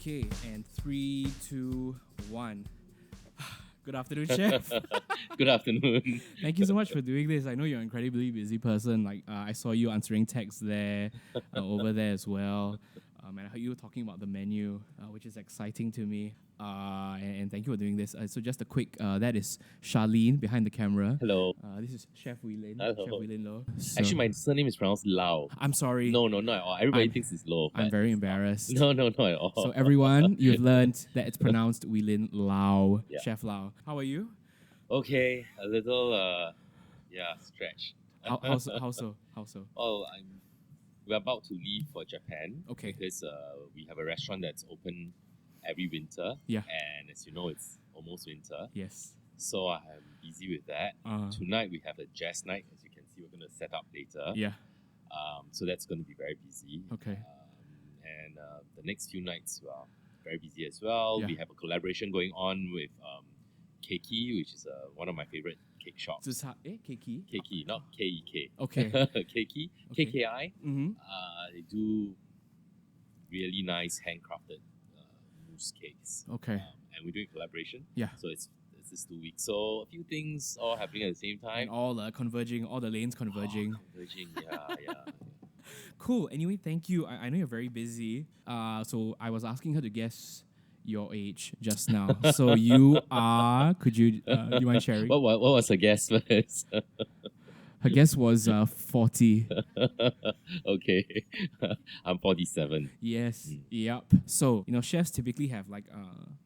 Okay, and 3, 2, 1. Good afternoon, Chef. Good afternoon. Thank you so much for doing this. I know you're an incredibly busy person. I saw you answering texts there, over there as well. And I heard you talking about the menu, which is exciting to me. And thank you for doing this. So just a quick, that is Charlene behind the camera. Hello. This is Chef Willin. Hello. Chef Willin Loh. So, Actually, my surname is pronounced Lau. I'm sorry. No, not at all. Everybody I'm- thinks it's Lo. I'm but very it's not. embarrassed. No, not at all. So everyone, you've learned that it's pronounced Willin Lau. Yeah. Chef Lau. How are you? Okay, a little, stretch. How so? Oh, we're about to leave for Japan. Okay. Because we have a restaurant that's open every winter. Yeah. And as you know, it's almost winter. Yes. So I'm busy with that. Tonight we have a jazz night. As you can see, we're going to set up later. Yeah. So that's going to be very busy. Okay. And the next few nights we are very busy as well. Yeah. We have a collaboration going on with Keiki, which is one of my favorite cake shops. Keiki? Keiki, not K-E-K. Okay. Keiki, Okay. KKI. Mm-hmm. They do really nice handcrafted mousse cakes. Okay. And we're doing collaboration. Yeah. So it's this 2 weeks. So a few things all happening at the same time. And all converging, all the lanes converging. Converging, yeah. Cool. Anyway, thank you. I know you're very busy. So I was asking her to guess your age just now. So you are, you mind sharing? What was the guess first? Her guess was 40. Okay. I'm 47. Yes. Yep. So, chefs typically have like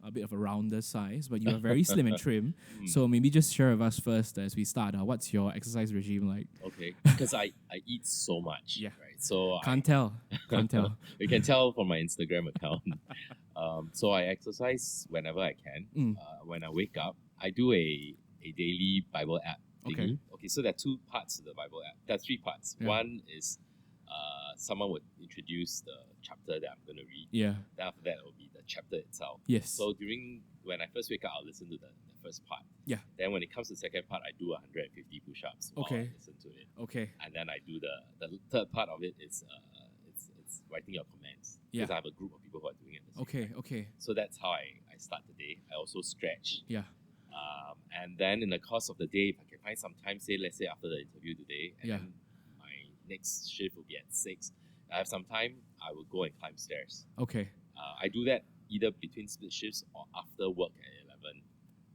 a bit of a rounder size, but you are very slim and trim. So maybe just share with us first as we start. What's your exercise regime like? Okay. Because I eat so much. Yeah. Right. So Can't tell. you can tell from my Instagram account. So I exercise whenever I can. When I wake up, I do a daily Bible app thingy. Okay, so there are 2 parts to the Bible app. There are 3 parts. Yeah. One is someone would introduce the chapter that I'm going to read. Yeah. Then after that, it will be the chapter itself. Yes. So when I first wake up, I'll listen to the first part. Yeah. Then when it comes to the second part, I do 150 push-ups while I listen to it. Okay. And then I do the third part of it is it's writing your comments. Yeah. Because I have a group of people who are doing it. At the same time. Okay. So that's how I start the day. I also stretch. Yeah. And then in the course of the day, if I can find some time, let's say after the interview today, and Yeah. then my next shift will be at 6. I have some time, I will go and climb stairs. Okay. I do that either between split shifts or after work at 11.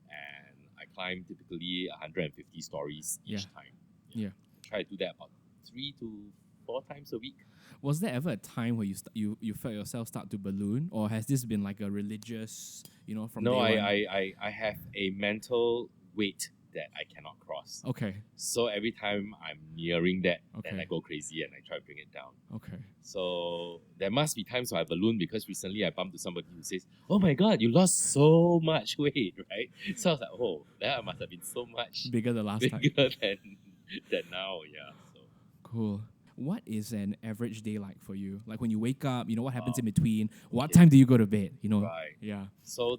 And I climb typically 150 stories each time. Yeah. Try to do that about 3 to 4 times a week. Was there ever a time where you felt yourself start to balloon, or has this been like a religious, from No, day one? I have a mental weight that I cannot cross. Okay. So every time I'm nearing that, then Okay. I go crazy and I try to bring it down. Okay. So there must be times where I balloon because recently I bumped into somebody who says, "Oh my God, you lost so much weight," right? So I was like, "Oh, that must have been so much Bigger the last time. bigger than now." Yeah. So Cool. What is an average day like for you? Like when you wake up, what happens in between? What okay. time do you go to bed? right. Yeah. So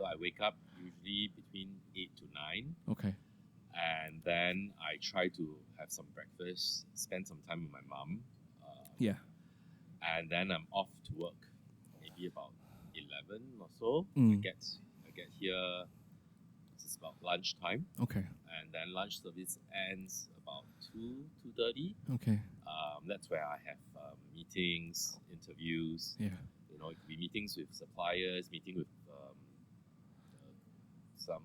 I wake up usually between 8 to 9. Okay. And then I try to have some breakfast, spend some time with my mom. Yeah. And then I'm off to work, maybe about 11 or so. Mm. I get here, it's about lunchtime. Okay. And then lunch service ends about 2:30. Okay. That's where I have meetings, interviews. Yeah. It could be meetings with suppliers, meeting with some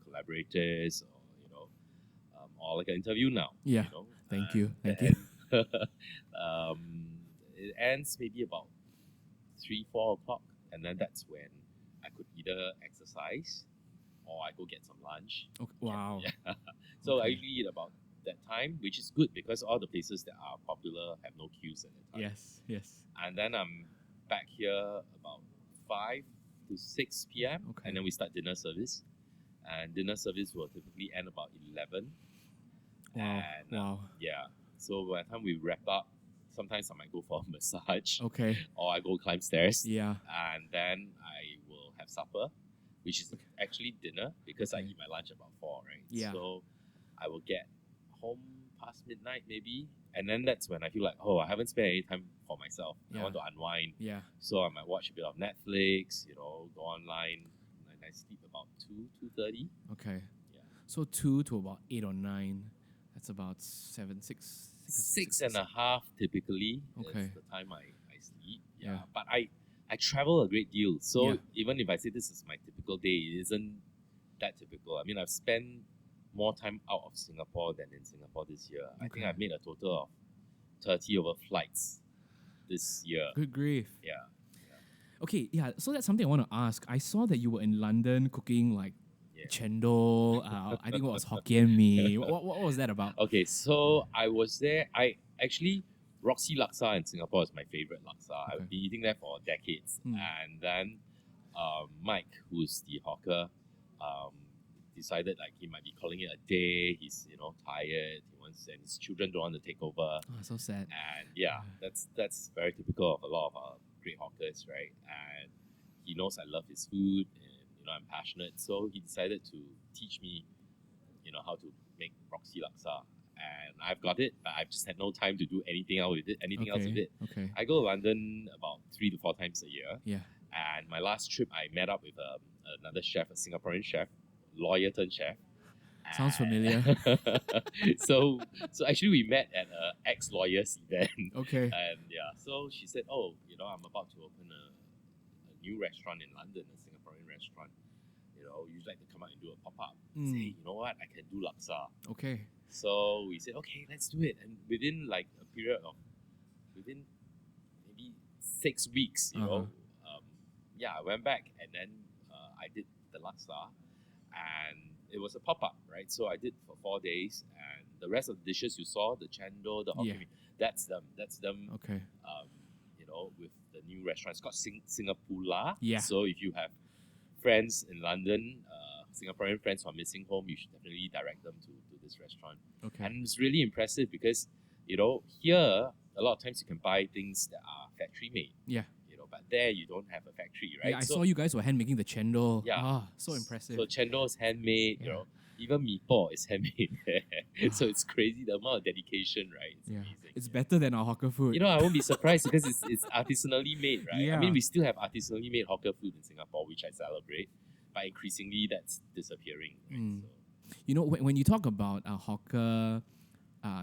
collaborators, or like an interview now. Yeah. Thank you. It ends maybe about 3-4 o'clock, and then that's when I could either exercise or I go get some lunch. Okay. Wow. Yeah. So I Okay. usually eat about that time, which is good because all the places that are popular have no queues at that time. Yes. And then I'm back here about 5 to 6 p.m. Okay. And then we start dinner service. And dinner service will typically end about 11. Wow. And, Wow. Yeah. So by the time we wrap up, sometimes I might go for a massage Okay. or I go climb stairs. Yeah. And then I will have supper, which is actually dinner because I Okay. eat my lunch about 4, right? Yeah. So I will get home past midnight maybe, And then that's when I feel like, oh, I haven't spent any time for myself. Yeah. I want to unwind. Yeah. So I might watch a bit of Netflix, go online, and I sleep about 2:30. Okay. Yeah. So 2 to about 8 or 9. That's about 7, 6. 6.5 typically. Okay. That's the time I sleep. Yeah. Yeah. But I travel a great deal. So Yeah. even if I say this is my typical day, it isn't that typical. I mean, I've spent more time out of Singapore than in Singapore this year. I think Okay. I've made a total of 30 over flights this year. Good grief. Yeah. Okay, yeah, so that's something I want to ask. I saw that you were in London cooking like chendol, I think it was Hokkien mee. What was that about? Okay, so I was there. I actually, Roxy Laksa in Singapore is my favorite laksa. Okay. I've been eating there for decades. And then Mike, who's the hawker, decided like he might be calling it a day. He's tired. He wants, and his children don't want to take over. Oh, so sad. And yeah, that's very typical of a lot of our great hawkers, right? And he knows I love his food, and I'm passionate. So he decided to teach me, how to make Roxy Laksa. And I've got it, but I've just had no time to do anything else with it. Okay. I go to London about 3 to 4 times a year. Yeah. And my last trip, I met up with another chef, a Singaporean chef, lawyer turned chef. Sounds familiar. so actually we met at an ex-lawyer's event. Okay. And yeah, so she said, oh, I'm about to open a new restaurant in London, a Singaporean restaurant. You'd like to come out and do a pop-up. Say, hey, you know what? I can do laksa. Okay. So we said, okay, let's do it. And within like a period of, within maybe 6 weeks, I went back and then I did the laksa. And it was a pop-up, right? So I did for 4 days. And the rest of the dishes you saw, the chendol, the Hokkien mee, that's them. Okay. With the new restaurant. It's called Singapura. Yeah. So if you have friends in London, Singaporean friends who are missing home, you should definitely direct them to this restaurant. Okay. And it's really impressive because, here, a lot of times you can buy things that are factory made. Yeah. But there you don't have a factory, right? Yeah, I saw you guys were hand making the chendol. Yeah. Ah, so impressive. So chendol is handmade, Yeah. even mee pok is handmade there. So it's crazy the amount of dedication, right? It's amazing. It's better than our hawker food. I won't be surprised because it's artisanally made, right? Yeah. I mean, we still have artisanally made hawker food in Singapore, which I celebrate, but increasingly that's disappearing, right? So. When you talk about a hawker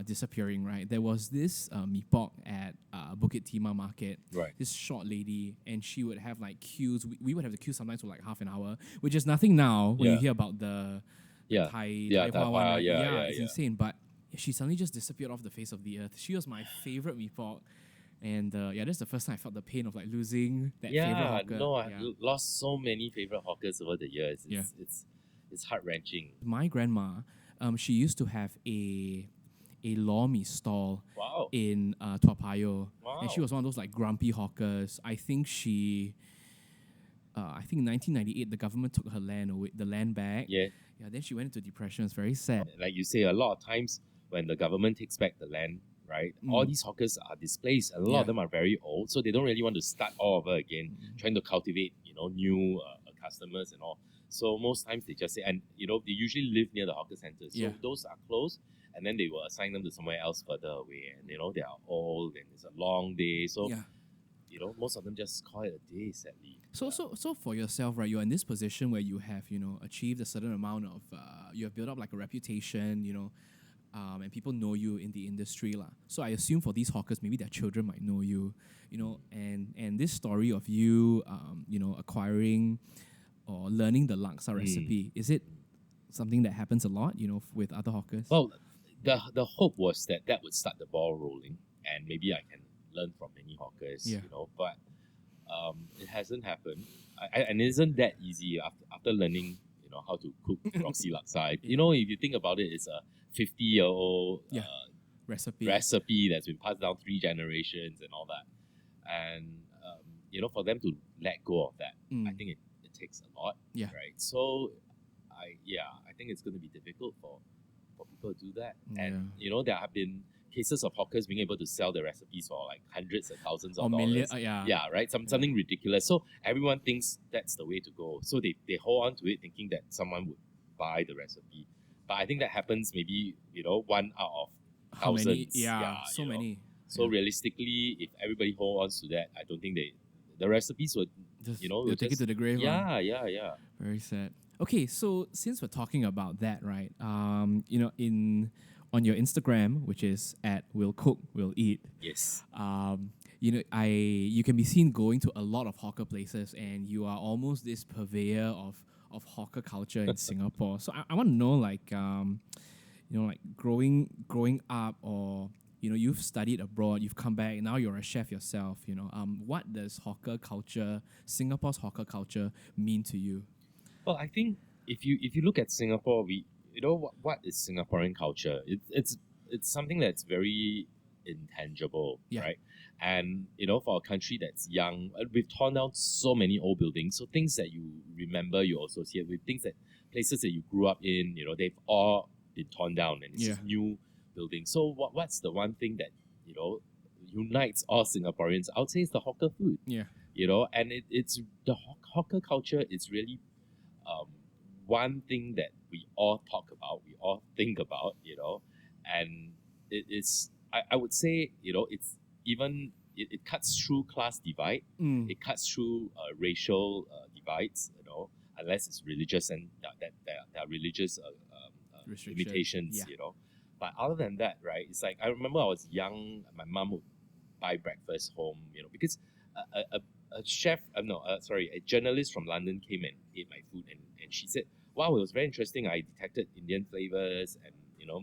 disappearing, right? There was this mee pok at Bukit Timah Market. Right. This short lady, and she would have like queues. We would have the queue sometimes for like half an hour, which is nothing now when you hear about the Thai Hua one. Right? It's insane. But she suddenly just disappeared off the face of the earth. She was my favorite mee pok. And that's the first time I felt the pain of like losing that favorite hawker. I've lost so many favorite hawkers over the years. It's heart-wrenching. My grandma, she used to have a lor mee stall in Toa Payoh. Wow. And she was one of those like grumpy hawkers. I think in 1998 the government took her land away, the land back. Yeah. Yeah, then she went into depression. It's very sad. Like you say, a lot of times when the government takes back the land, right, all these hawkers are displaced. A lot of them are very old, so they don't really want to start all over again, trying to cultivate, new customers and all. So most times they just say, and they usually live near the hawker centers. So those are closed, and then they will assign them to somewhere else further away. And they are old, and it's a long day. So most of them just call it a day, sadly. So for yourself, right, you're in this position where you have, achieved a certain amount of, you have built up like a reputation, and people know you in the industry, lah. So I assume for these hawkers, maybe their children might know you, and this story of you, acquiring or learning the laksa recipe, is it something that happens a lot, with other hawkers? Well, the hope was that would start the ball rolling, and maybe I can learn from many hawkers, but it hasn't happened. And it isn't that easy after learning, how to cook Roxy Laksa. If you think about it, it's a 50-year-old recipe that's been passed down 3 generations and all that. And, for them to let go of that, I think it takes a lot, right? So, I think it's going to be difficult for people to do that. And, there have been cases of hawkers being able to sell the recipes for like hundreds of thousands of dollars. Right? Something ridiculous. So everyone thinks that's the way to go. So they hold on to it thinking that someone would buy the recipe. But I think that happens maybe, 1 out of How many? thousands. Yeah, so you know. many. So Yeah. realistically, if everybody holds on to that, I don't think the recipes would, Just will they'll take it just to the grave. yeah. Very sad. Okay, so since we're talking about that, right? In on your Instagram, which is at Will Cook Will Eat, Yes. you can be seen going to a lot of hawker places, and you are almost this purveyor of hawker culture in Singapore. So I want to know, like, like growing up, or you've studied abroad, you've come back, now you're a chef yourself. What does hawker culture, Singapore's hawker culture, mean to you? Well, I think if you look at Singapore, we what is Singaporean culture? It's something that's very intangible, Yeah. right? And for a country that's young, we've torn down so many old buildings. So things that you remember, you associate with things that places that you grew up in. They've all been torn down, and it's Yeah. just new buildings. So what's the one thing that unites all Singaporeans? I would say it's the hawker food. Yeah. And it's the hawker culture is really um, one thing that we all talk about, we all think about, and it is, I would say, it's even, it cuts through class divide, it cuts through racial divides, unless it's religious and that there are religious limitations, Yeah. But other than that, right, it's like, I remember I was young, my mom would buy breakfast home, because a chef, a journalist from London came and ate my food, and she said, wow, it was very interesting. I detected Indian flavors and,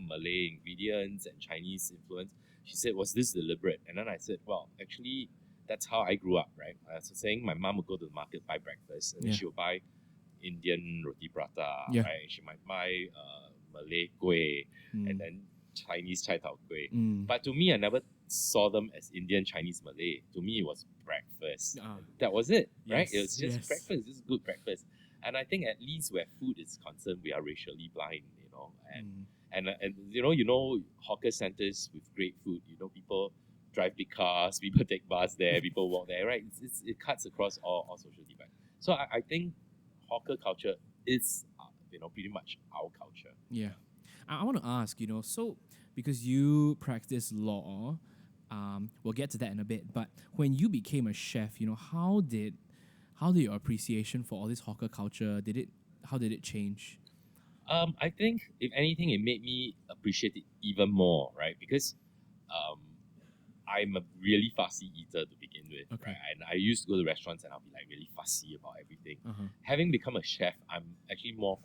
Malay ingredients and Chinese influence. She said, was this deliberate? And then I said, well, actually, that's how I grew up, right? So saying my mom would go to the market, buy breakfast, and then Yeah. she would buy Indian roti prata, Yeah. right? She might buy Malay kueh, and then Chinese chai tao kueh. But to me, I never saw them as Indian, Chinese, Malay. To me, it was breakfast. That was it, right? It was just breakfast, just good breakfast. And I think at least where food is concerned, we are racially blind, and hawker centers with great food. People drive big cars, people take bus there, people walk there, right? It cuts across all social divide. So I think hawker culture is, pretty much our culture. Yeah. I want to ask, so because you practice law, we'll get to that in a bit, but when you became a chef, how did your appreciation for all this hawker culture, how did it change? I think if anything, it made me appreciate it even more, right? Because um, I'm a really fussy eater to begin with, Okay. right? And I used to go to restaurants and I'll be like really fussy about everything. Uh-huh. Having become a chef, I'm actually more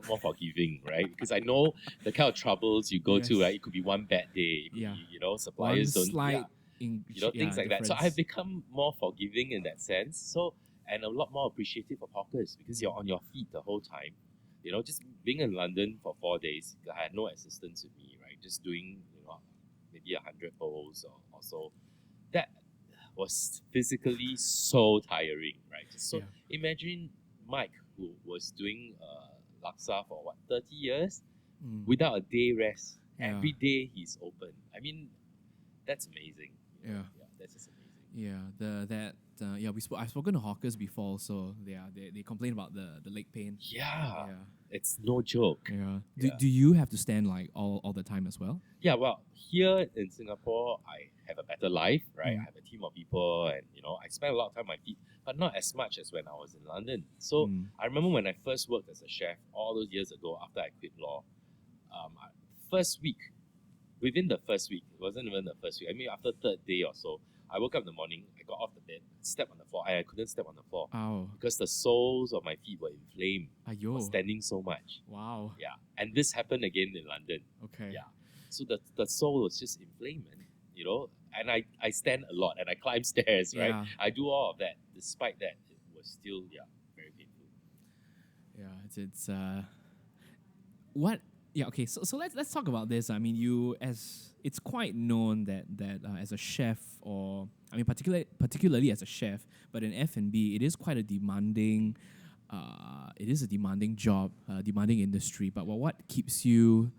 more forgiving, right? Because I know the kind of troubles you go to, Yes. right? It could be one bad day, it could be, suppliers One don't, slight things like that. So I've become more forgiving in that sense. So, and a lot more appreciative of hawkers because you're on your feet the whole time. Just being in London for 4 days, I had no assistance with me, right? Just doing, maybe 100 bowls or so. That was physically so tiring, right? So imagine Mike, who was doing laksa for 30 years without a day rest. Yeah. Every day he's open. I mean, that's amazing. Yeah. That's just amazing. Yeah, I've spoken to hawkers before, so they complain about the leg pain. Yeah. It's no joke. Yeah. Yeah. Do you have to stand like all the time as well? Yeah, well, here in Singapore, I have a better life, right? I have a team of people, and I spend a lot of time on my feet, but not as much as when I was in London. So I remember when I first worked as a chef all those years ago after I quit law. First week, within the first week, it wasn't even the first week. I mean, after third day or so, I woke up in the morning, I got off the bed, stepped on the floor. I couldn't step on the floor because the soles of my feet were inflamed. I was standing so much. Wow. Yeah, and this happened again in London. Okay. Yeah, so the sole was just inflamed, and I stand a lot and I climb stairs, right? Yeah. I do all of that. Despite that, it was still very painful. Yeah, it's what. Yeah, okay. So let's talk about this. I mean, it's quite known that as a chef, or I mean, particularly as a chef, but in F&B, it is quite a demanding. It is a demanding job, demanding industry. But what keeps you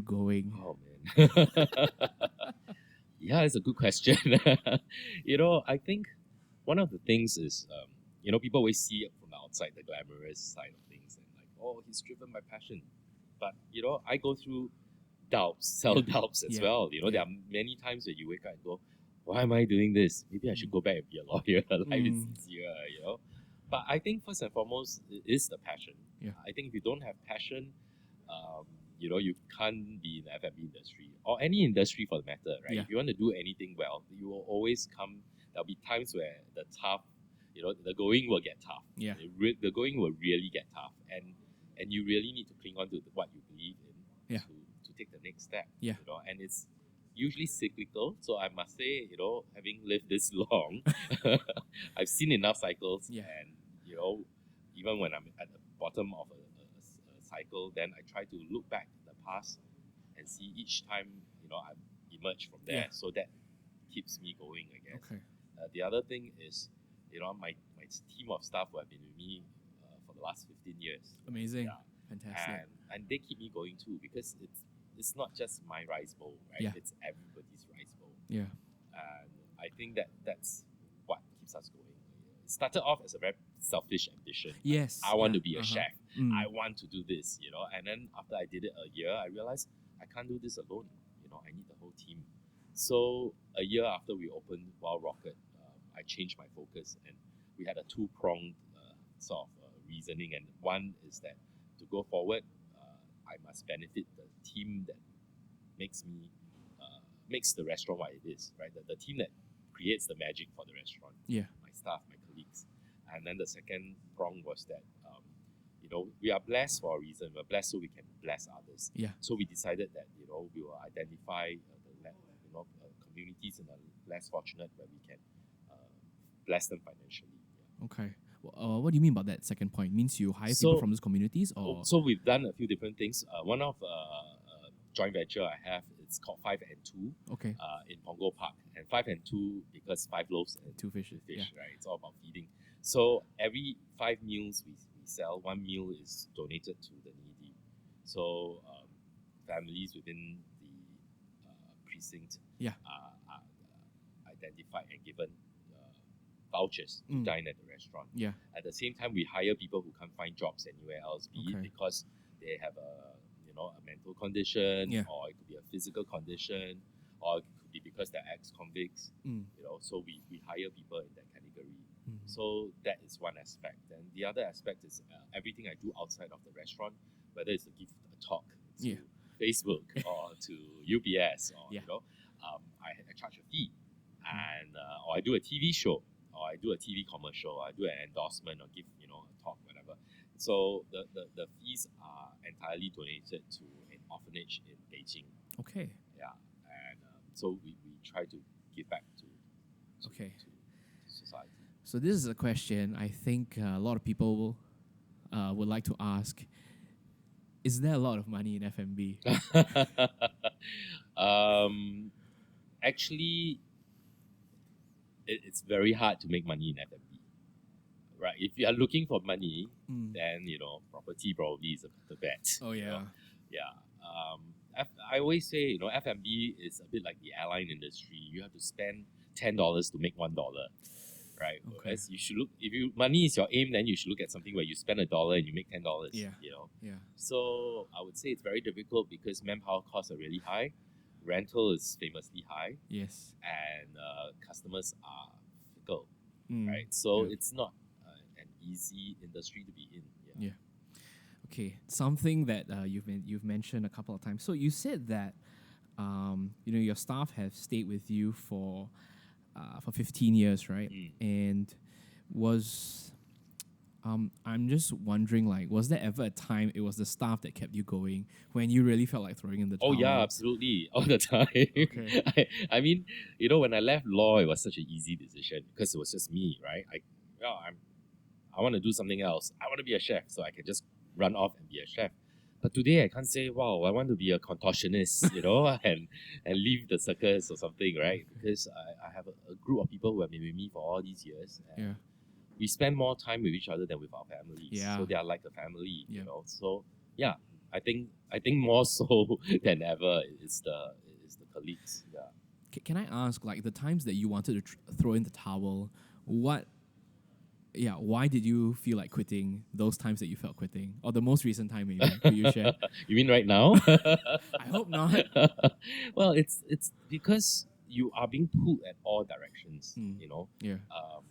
going? Oh man, yeah, it's a good question. I think one of the things is, people always see it from the outside, the glamorous side of things, and like, oh, he's driven by passion. But I go through doubts, self-doubts as well. You know, there are many times that you wake up and go, why am I doing this? Maybe I should go back and be a lawyer. Life is easier, you know. But I think first and foremost it is the passion. Yeah. I think if you don't have passion, you know, you can't be in the F&B industry or any industry for the matter, right? Yeah. If you want to do anything well, you will always there'll be times where the tough, you know, the going will get tough. Yeah. The going will really get tough. And you really need to cling on to what you believe in to take the next step. Yeah. You know, and it's usually cyclical. So I must say, you know, having lived this long, I've seen enough cycles. Yeah. And, you know, even when I'm at the bottom of a cycle, then I try to look back in the past and see each time, you know, I've emerged from there. Yeah. So that keeps me going, I guess. Okay. The other thing is, you know, my team of staff who have been with me for the last 15 years. Amazing. Yeah. Fantastic. And they keep me going too, because it's not just my rice bowl, right? Yeah. It's everybody's rice bowl. Yeah. And I think that's what keeps us going. It started off as a very selfish ambition. Yes. I want to be a chef. Mm. I want to do this, you know. And then after I did it a year, I realized I can't do this alone. You know, I need the whole team. So a year after we opened Wild Rocket, I changed my focus, and we had a two-pronged sort of reasoning. And one is that to go forward, I must benefit the team that makes the restaurant what it is, right? The team that creates the magic for the restaurant. Yeah. My staff, my colleagues. And then the second prong was that, you know, we are blessed for a reason. We're blessed so we can bless others. Yeah. So we decided that, you know, we will identify communities in the less fortunate where we can bless them financially. Yeah. Okay. What do you mean by that second point? Means you hire people from those communities, or so we've done a few different things. One of joint venture I have, it's called 5 and 2. Okay. In Punggol Park, and 5 and 2 because 5 loaves and 2 fishes. right? It's all about feeding. So every 5 meals we sell, 1 meal is donated to the needy. So families within the precinct are identified and given vouchers to dine at the restaurant. Yeah. At the same time, we hire people who can't find jobs anywhere else, be it because they have a mental condition, or it could be a physical condition, or it could be because they're ex-convicts. You know, so we hire people in that category. So that is one aspect. And the other aspect is everything I do outside of the restaurant, whether it's to give a talk to Facebook or to UPS, or you know, I charge a fee, and or I do a TV show, or I do a TV commercial, or I do an endorsement, or give a talk, whatever. So the fees are entirely donated to an orphanage in Beijing. Okay. Yeah, and so we try to give back to society. So this is a question I think a lot of people would like to ask. Is there a lot of money in F&B? Actually, it's very hard to make money in F&B. Right? If you are looking for money, then property probably is the bet. Oh yeah. Yeah. I always say F&B is a bit like the airline industry. You have to spend $10 to make $1. Right. Okay. Whereas you should look, if money is your aim, then you should look at something where you spend $1 and you make $10. Yeah. Yeah. So I would say it's very difficult because manpower costs are really high, rental is famously high. Yes. And customers are fickle. Right. So it's not an easy industry to be in. Yeah. Okay. Something that you've mentioned a couple of times. So you said that your staff have stayed with you for 15 years, right? And I'm just wondering, was there ever a time it was the staff that kept you going when you really felt like throwing in the towel? Oh yeah, absolutely, all the time. Okay. I mean, when I left law, it was such an easy decision because it was just me, right? I want to do something else. I want to be a chef, so I can just run off and be a chef. But today I can't say, wow, I want to be a contortionist, and leave the circus or something, right? Because I have a group of people who have been with me for all these years. And we spend more time with each other than with our families. Yeah. So they are like a family, So yeah, I think more so than ever is the colleagues. Yeah. Can I ask, the times that you wanted to throw in the towel, what yeah, why did you feel like quitting those times that you felt quitting? Or the most recent time maybe? Could you share? You mean right now? I hope not. Well, it's because you are being pulled at all directions. Mm. You know, Yeah. um,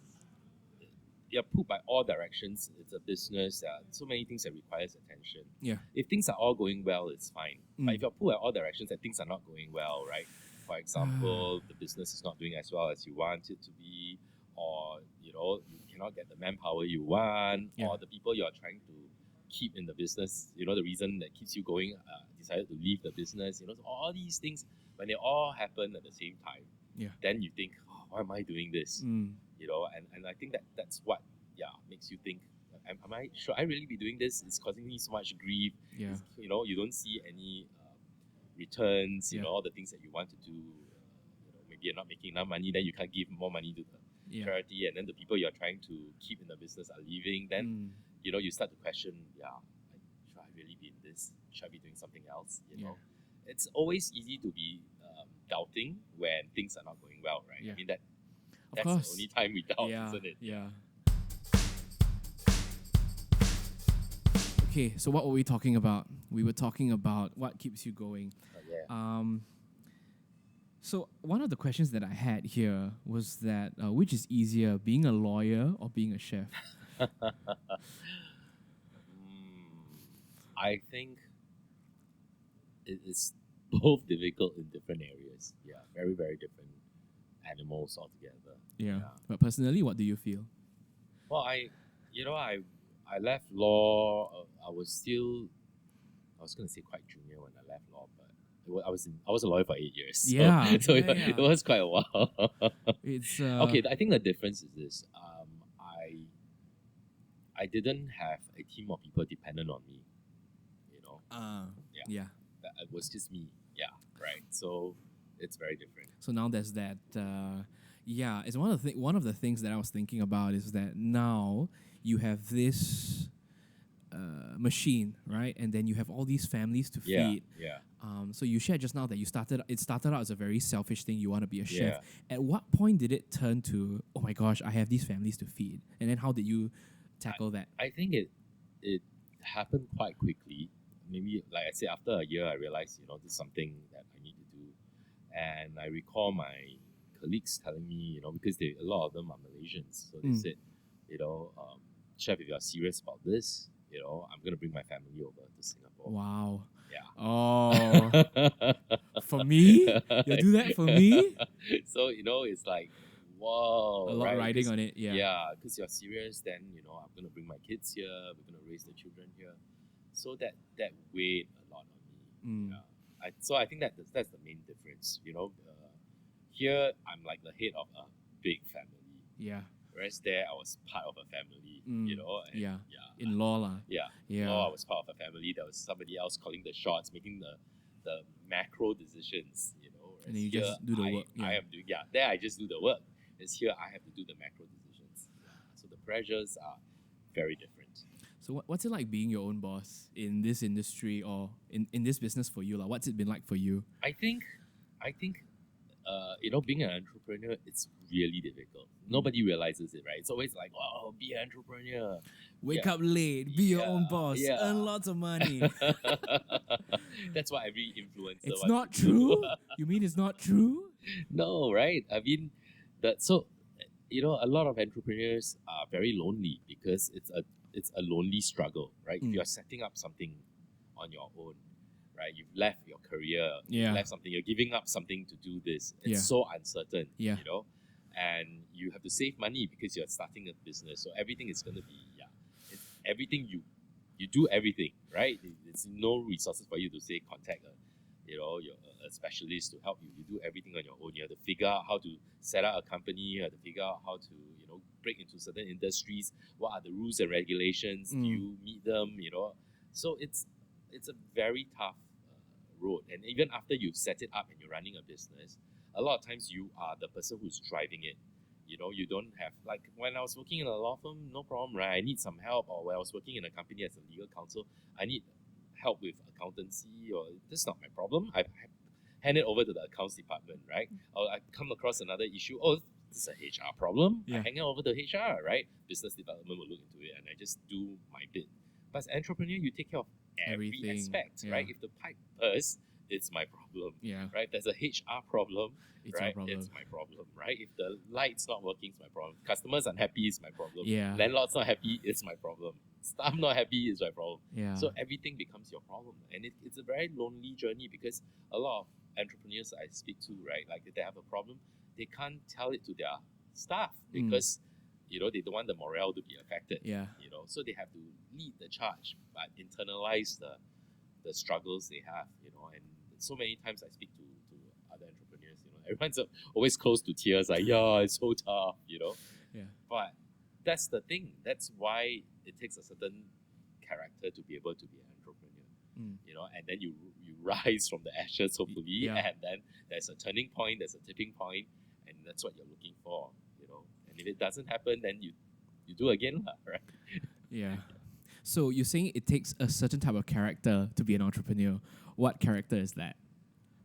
you're pulled by all directions. It's a business. There are so many things that requires attention. Yeah. If things are all going well, it's fine. But Mm. if you're pulled at all directions and things are not going well, right? For example, the business is not doing as well as you want it to be, or you know you cannot get the manpower you want, Yeah. or the people you are trying to keep in the business, you know, the reason that keeps you going, decided to leave the business. You know, so all these things when they all happen at the same time, Yeah. then you think, oh, why am I doing this? Mm. You know, and I think that's what makes you think, am I should I really be doing this? It's causing me so much grief. Yeah. You know, you don't see any returns. You Yeah. know, all the things that you want to do. You know, maybe you're not making enough money, then you can't give more money to the Yeah. charity, and then the people you're trying to keep in the business are leaving. Then Mm. you know you start to question, should I really be in this? Should I be doing something else? You know, it's always easy to be doubting when things are not going well, right? Yeah. I mean Of that's course. the only time we doubt, Yeah. isn't it? Yeah. Okay, so what were we talking about? We were talking about what keeps you going. Yeah. So one of the questions that I had here was that which is easier, being a lawyer or being a chef? I think it is both difficult in different areas. Yeah, very, very different animals altogether. Yeah. But personally, what do you feel? Well, I left law. I was going to say quite junior when I left law, but I was a lawyer for 8 years. So, Yeah, so yeah, it yeah. was quite a while. It's Okay, I think the difference is this. I didn't have a team of people dependent on me. You know, yeah. it was just me. Yeah, right. So it's very different. So now there's that. Yeah, it's one of the things that I was thinking about is that now you have this machine, right? And then you have all these families to feed. Yeah. So you shared just now that it started out as a very selfish thing. You want to be a chef. Yeah. At what point did it turn to, oh my gosh, I have these families to feed? And then how did you tackle that? I think it happened quite quickly. Maybe, like I said, after a year, I realized, this is something that I need to do. And I recall my colleagues telling me, because a lot of them are Malaysians. So they said, chef, if you are serious about this, I'm going to bring my family over to Singapore. Wow. Yeah. Oh. For me? You'll do that for me? So, it's like, whoa. A lot riding on it, yeah. Yeah, because you're serious, then, I'm going to bring my kids here. We're going to raise the children here. So that weighed a lot on me. Yeah. So I think that's the main difference. Here I'm like the head of a big family. Yeah. Whereas there I was part of a family. And In law lah. Yeah. Yeah. I was part of a family. There was somebody else calling the shots, making the macro decisions. And then you just do the work. I am doing there I just do the work. Whereas here I have to do the macro decisions. So the pressures are very different. So what's it like being your own boss in this industry or in this business for you? What's it been like for you? I think, being an entrepreneur, it's really difficult. Nobody realizes it, right? It's always like, oh, be an entrepreneur. Wake up late, be your own boss, earn lots of money. That's what every influencer It's wants not to do. true? You mean it's not true? No, right? I mean, a lot of entrepreneurs are very lonely because it's a lonely struggle, right? If you're setting up something on your own, right? You've left your career, you've left something, you're giving up something to do this. It's so uncertain, and you have to save money because you're starting a business. So everything is going to be, everything you do everything, right? There's no resources for you to say contact a specialist to help you. You do everything on your own. You have to figure out how to set up a company. You have to figure out how to break into certain industries. What are the rules and regulations? Do you meet them? So it's a very tough road. And even after you've set it up and you're running a business, a lot of times you are the person who's driving it. You don't have, like when I was working in a law firm, no problem, right? I need some help. Or when I was working in a company as a legal counsel, I need help with accountancy, or that's not my problem. I hand it over to the accounts department, right? Or I come across another issue. Oh, this is a HR problem. I Yeah. hang it over to HR, right? Business development will look into it, and I just do my bit. But as an entrepreneur, you take care of every Everything, aspect, yeah. right? If the pipe bursts, it's my problem, Yeah. right? There's a HR problem, It's your right? problem. It's my problem, right? If the light's not working, it's my problem. Customers unhappy, it's my problem. Yeah. Landlord's not happy, it's my problem. Staff not happy, it's my problem. Yeah. So everything becomes your problem. And it's a very lonely journey because a lot of entrepreneurs I speak to, right, like if they have a problem, they can't tell it to their staff because, they don't want the morale to be affected. Yeah. So they have to lead the charge, but internalize the struggles they have, and so many times I speak to other entrepreneurs, everyone's always close to tears, like, yeah, it's so tough, Yeah. But that's the thing. That's why it takes a certain character to be able to be an entrepreneur, and then you rise from the ashes, hopefully, Yeah. and then there's a turning point, there's a tipping point, and that's what you're looking for, and if it doesn't happen, then you do again, right? Yeah. So you're saying it takes a certain type of character to be an entrepreneur. What character is that?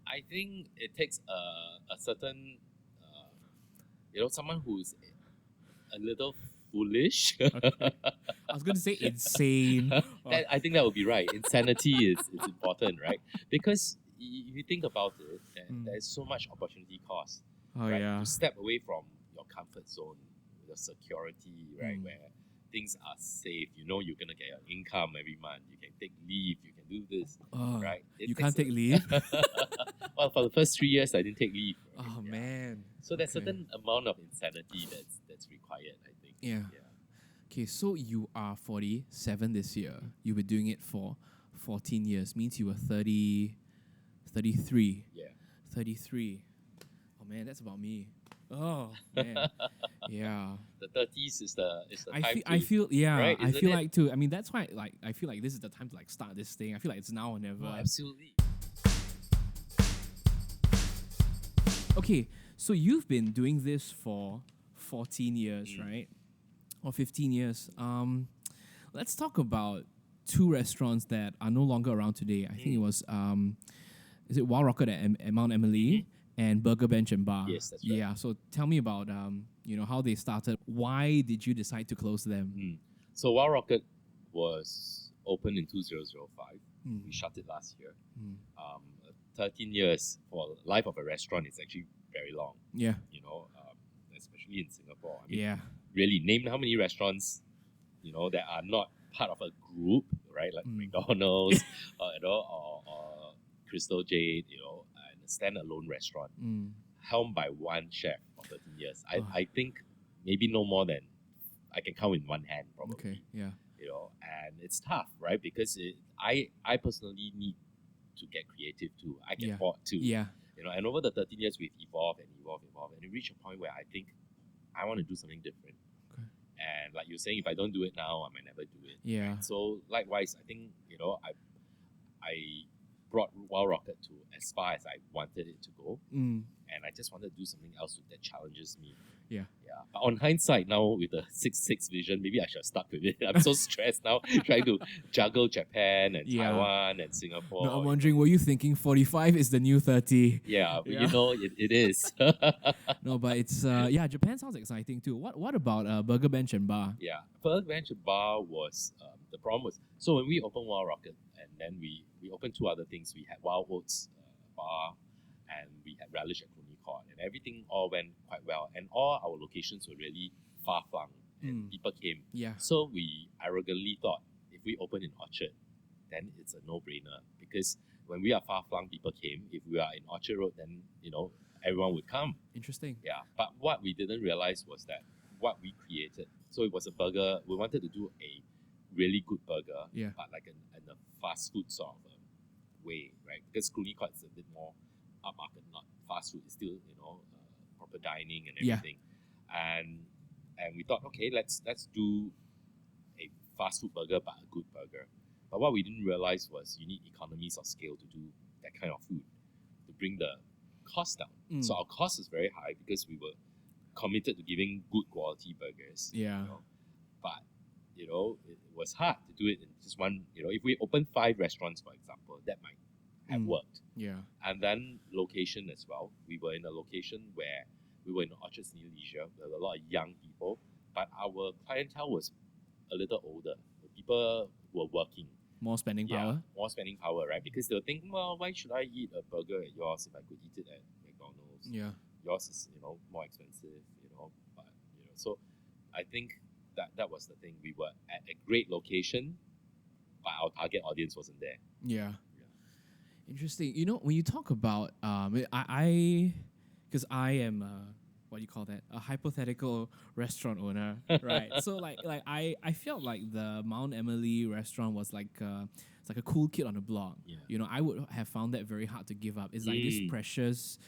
I think it takes a certain, someone who's a little foolish. I was going to say insane. I think that would be right. Insanity is important, right? Because if you think about it, there's so much opportunity cost. Oh, right? yeah. To step away from your comfort zone, your security, right? Where things are safe. You're going to get your income every month. You can take leave. You can do this, right? You can't take leave? Well, for the first 3 years, I didn't take leave. Right? Oh, man. So there's a certain amount of insanity that's required, I think. Yeah. Okay, so you are 47 this year. You've been doing it for 14 years. Means you were 33. Yeah. 33. Oh, man, that's about me. Oh, man. Yeah. The 30s is the time I feel right, I feel it? like too. I mean, that's why I feel like this is the time to start this thing. I feel like it's now or never. Oh, absolutely. Okay, so you've been doing this for 14 years, right? Or 15 years. Let's talk about two restaurants that are no longer around today. I think it was is it Wild Rocket at Mount Emily and Burger Bench and Bar? Yes, that's right. Yeah, so tell me about how they started. Why did you decide to close them? So Wild Rocket was opened in 2005. We shut it last year. 13 years for the life of a restaurant is actually very long. Yeah. Especially in Singapore. I mean, Yeah. really, name how many restaurants, that are not part of a group, right? Like McDonald's, or Crystal Jade, and a standalone restaurant helmed by one chef for 13 years. I think maybe no more than I can count in one hand, probably. Okay. Yeah. And it's tough, right? Because I personally need to get creative too. I get bored too. Yeah. And over the 13 years, we've evolved, and it reached a point where I think I want to do something different. Okay. And like you're saying, if I don't do it now, I might never do it. Yeah. So likewise, I think I brought Wild Rocket to as far as I wanted it to go, and I just wanted to do something else that challenges me. Yeah. But on hindsight, now with the 6-6 vision, maybe I should have stuck with it. I'm so stressed now trying to juggle Japan and Taiwan and Singapore. No, I'm wondering, were you thinking 45 is the new 30? Yeah, Yeah. it is. No, but it's Japan sounds exciting too. What about Burger Bench and Bar? Yeah, Burger Bench Bar was the problem was, so when we opened Wild Rocket, and then we opened two other things. We had Wild Oats Bar, and we had Relish at Cluny Court, and everything all went quite well, and all our locations were really far flung, and people came. Yeah. So we arrogantly thought, if we open in Orchard, then it's a no-brainer, because when we are far flung, people came. If we are in Orchard Road, then everyone would come. Interesting. Yeah, but what we didn't realize was that what we created. So it was a burger. We wanted to do a really good burger, but like in a fast food sort of way, right? Because Cluny Court is a bit more upmarket, not fast food. It's still proper dining and everything. And we thought, okay, let's do a fast food burger, but a good burger. But what we didn't realize was you need economies of scale to do that kind of food, to bring the cost down. So our cost is very high because we were committed to giving good quality burgers. Yeah. But it was hard to do it in just one. If we open 5 restaurants, for example, that might have worked. Yeah. And then location as well. We were in a location where we were in Orchard Sydney Leisure. There were a lot of young people, but our clientele was a little older. People were working. More spending power. More spending power, right? Because they'll think, well, why should I eat a burger at yours if I could eat it at McDonald's? Yeah. Yours is, more expensive, but, so I think that was the thing. We were at a great location, but our target audience wasn't there. Yeah. Interesting. When you talk about because I am what do you call that? A hypothetical restaurant owner, right? So I felt like the Mount Emily restaurant was like it's like a cool kid on the block. Yeah. I would have found that very hard to give up. It's like this precious,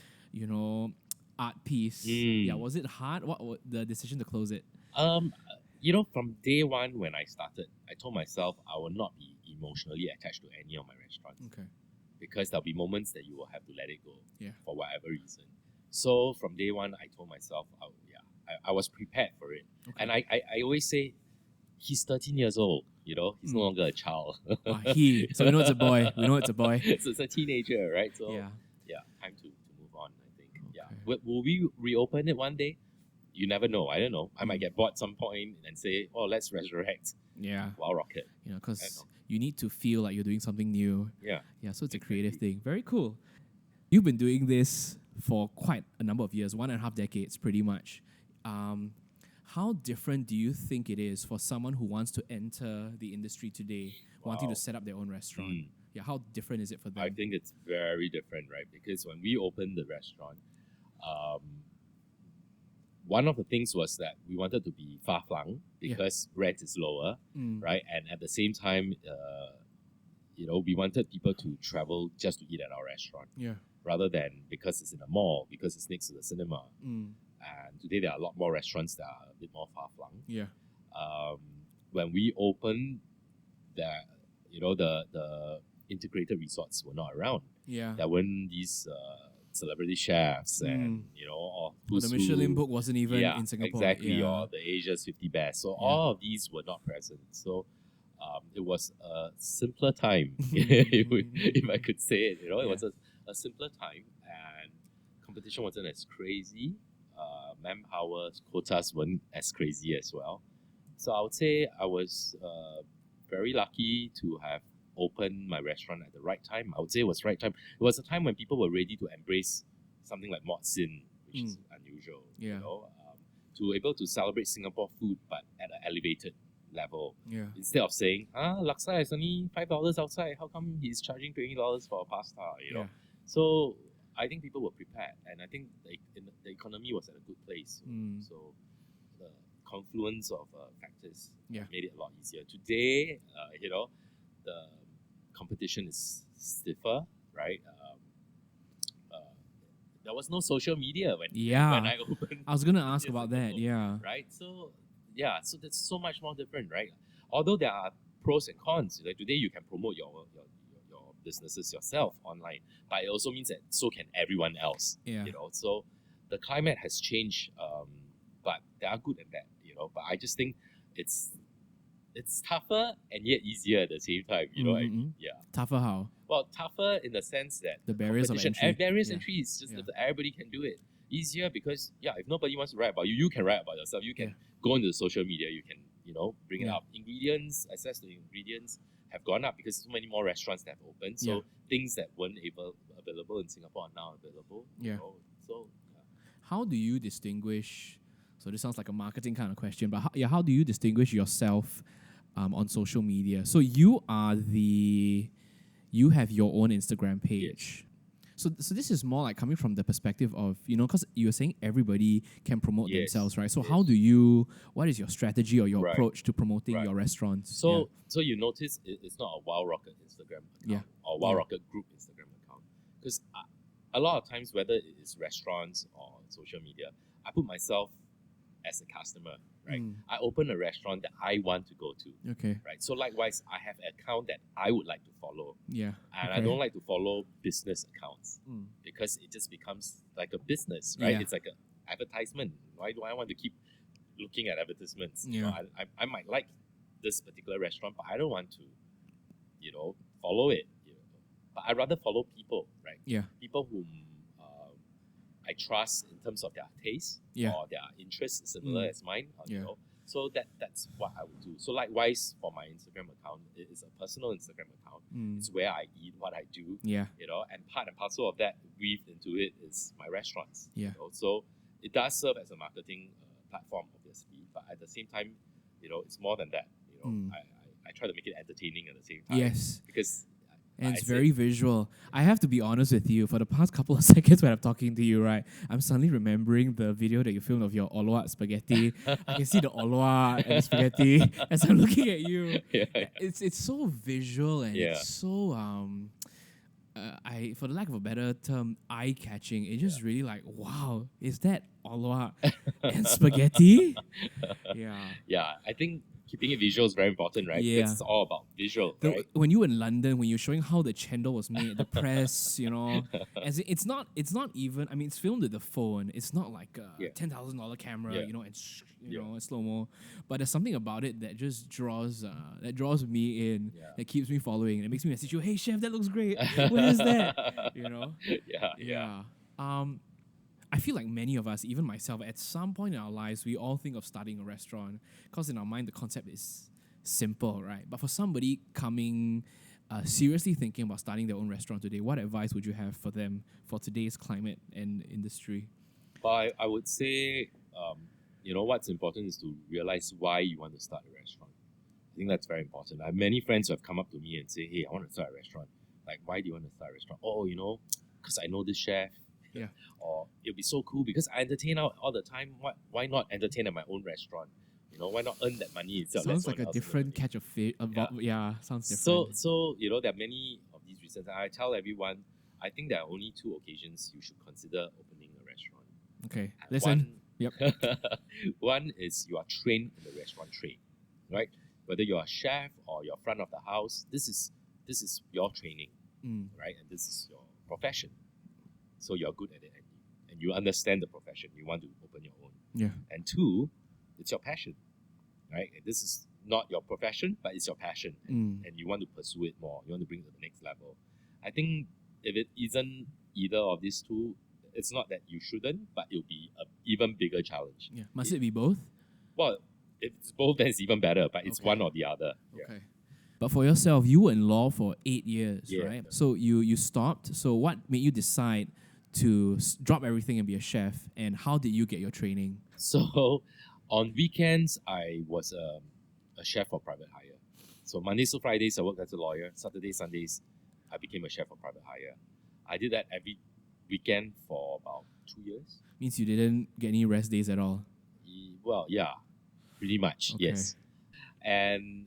art piece. Yeah. Was it hard? What the decision to close it? From day one when I started, I told myself I will not be emotionally attached to any of my restaurants. Okay. Because there'll be moments that you will have to let it go. Yeah. For whatever reason. So from day one, I told myself, I was prepared for it. Okay. And I always say, he's 13 years old. He's no longer a child. So we know it's a boy. So it's a teenager, right? So time to move on, I think. Okay. Yeah. Will we reopen it one day? You never know. I don't know. I might get bored some point and say, oh, let's resurrect. Yeah. Wild Rocket. Because you need to feel like you're doing something new. Yeah. Yeah, so it's a creative thing. Very cool. You've been doing this for quite a number of years, 1.5 decades, pretty much. How different do you think it is for someone who wants to enter the industry today, wanting to set up their own restaurant? Yeah, how different is it for them? I think it's very different, right? Because when we opened the restaurant, one of the things was that we wanted to be far-flung because rent is lower, right? And at the same time, we wanted people to travel just to eat at our restaurant. Yeah. Rather than because it's in a mall, because it's next to the cinema. And today there are a lot more restaurants that are a bit more far-flung. Yeah. When we opened, the integrated resorts were not around. Yeah. There weren't these celebrity chefs and, or the Michelin book wasn't even in Singapore. Exactly, or the Asia's 50 Best. So all of these were not present. So it was a simpler time, if I could say it. It was a simpler time, and competition wasn't as crazy. Manpower quotas weren't as crazy as well. So I would say I was very lucky to have opened my restaurant at the right time. I would say it was right time. It was a time when people were ready to embrace something like mod sin, which is unusual. Yeah. To able to celebrate Singapore food, but at an elevated level. Yeah. Instead of saying, laksa is only $5 outside, how come he's charging $20 for a pasta? So I think people were prepared, and I think the economy was at a good place. So the confluence of factors made it a lot easier. Today, the competition is stiffer, right? There was no social media when I opened. I was going to ask about that, Right? So, so that's so much more different, right? Although there are pros and cons, like today you can promote your businesses yourself online, but it also means that so can everyone else. So the climate has changed, but there are good and bad. But I just think it's tougher and yet easier at the same time. Tougher how? Well, tougher in the sense that the barriers of entry. Barriers entry is just that everybody can do it. Easier because if nobody wants to write about you, you can write about yourself. You can go into the social media. You can bring it up. Ingredients, access to ingredients have gone up because so many more restaurants that have opened. So things that weren't available in Singapore are now available. How do you distinguish? So this sounds like a marketing kind of question, but how do you distinguish yourself on social media? So you have your own Instagram page. Yes. So this is more like coming from the perspective of, because you were saying everybody can promote themselves, right? So what is your strategy or your approach to promoting your restaurants? So you notice it's not a Wild Rocket Instagram account or Wild Rocket Group Instagram account. Because a lot of times, whether it is restaurants or social media, I put myself as a customer, right? I open a restaurant that I want to go to. Okay. Right. So likewise, I have an account that I would like to follow. Yeah. And I don't like to follow business accounts because it just becomes like a business, right? Yeah. It's like an advertisement. Why do I want to keep looking at advertisements? Yeah. I might like this particular restaurant, but I don't want to, follow it. But I'd rather follow people, right? Yeah. People whom I trust in terms of their taste or their interests is similar as mine. You know, so that's what I would do. So likewise for my Instagram account, it is a personal Instagram account. It's where I eat, what I do. Yeah. You know, and part and parcel of that weaved into it is my restaurants. Yeah. You know? So it does serve as a marketing platform, obviously, but at the same time, you know, it's more than that. You know, I try to make it entertaining at the same time. Yes. Because and it's very visual. I have to be honest with you. For the past couple of seconds when I'm talking to you, right, I'm suddenly remembering the video that you filmed of your oloa spaghetti. I can see the oloa and the spaghetti as I'm looking at you. It's so visual and it's so for the lack of a better term, eye catching. It's just really like, wow, is that oloa and spaghetti? Yeah, I think keeping it visual is very important, right? Yeah. Because it's all about visual, right? When you were in London, when you're showing how the chendol was made, the press, you know, as it's not even. I mean, it's filmed with the phone. It's not like a $10,000 camera, you know, and you know, slow mo. But there's something about it that just draws me in. That keeps me following. It makes me message you, hey chef, that looks great. Where is that? You know? Yeah. I feel like many of us, even myself, at some point in our lives, we all think of starting a restaurant because in our mind the concept is simple, right? But for somebody coming, seriously thinking about starting their own restaurant today, what advice would you have for them for today's climate and industry? Well, I would say, you know, what's important is to realize why you want to start a restaurant. I think that's very important. I have many friends who have come up to me and say, hey, I want to start a restaurant. Like, why do you want to start a restaurant? Oh, you know, because I know this chef. Yeah. Or it'll be so cool because I entertain out all the time. Why not entertain at my own restaurant? You know, why not earn that money itself? Sounds like a different catch of fish. Sounds different. So you know, there are many of these reasons. I tell everyone, I think there are only two occasions you should consider opening a restaurant. Okay, listen. One is you are trained in the restaurant trade, right? Whether you're a chef or you're front of the house, this is your training, right? And this is your profession. So you're good at it and you understand the profession. You want to open your own. Yeah. And two, it's your passion, right? And this is not your profession, but it's your passion. And you want to pursue it more. You want to bring it to the next level. I think if it isn't either of these two, it's not that you shouldn't, but it'll be an even bigger challenge. Yeah. Must it be both? Well, if it's both, then it's even better, but it's one or the other. Okay. Yeah. But for yourself, you were in law for 8 years, right? So you stopped. So what made you decide to drop everything and be a chef, and how did you get your training? So on weekends, I was a chef for private hire. So Mondays to Fridays, I worked as a lawyer. Saturdays, Sundays, I became a chef for private hire. I did that every weekend for about 2 years. Means you didn't get any rest days at all? Well, yeah, pretty much, yes. And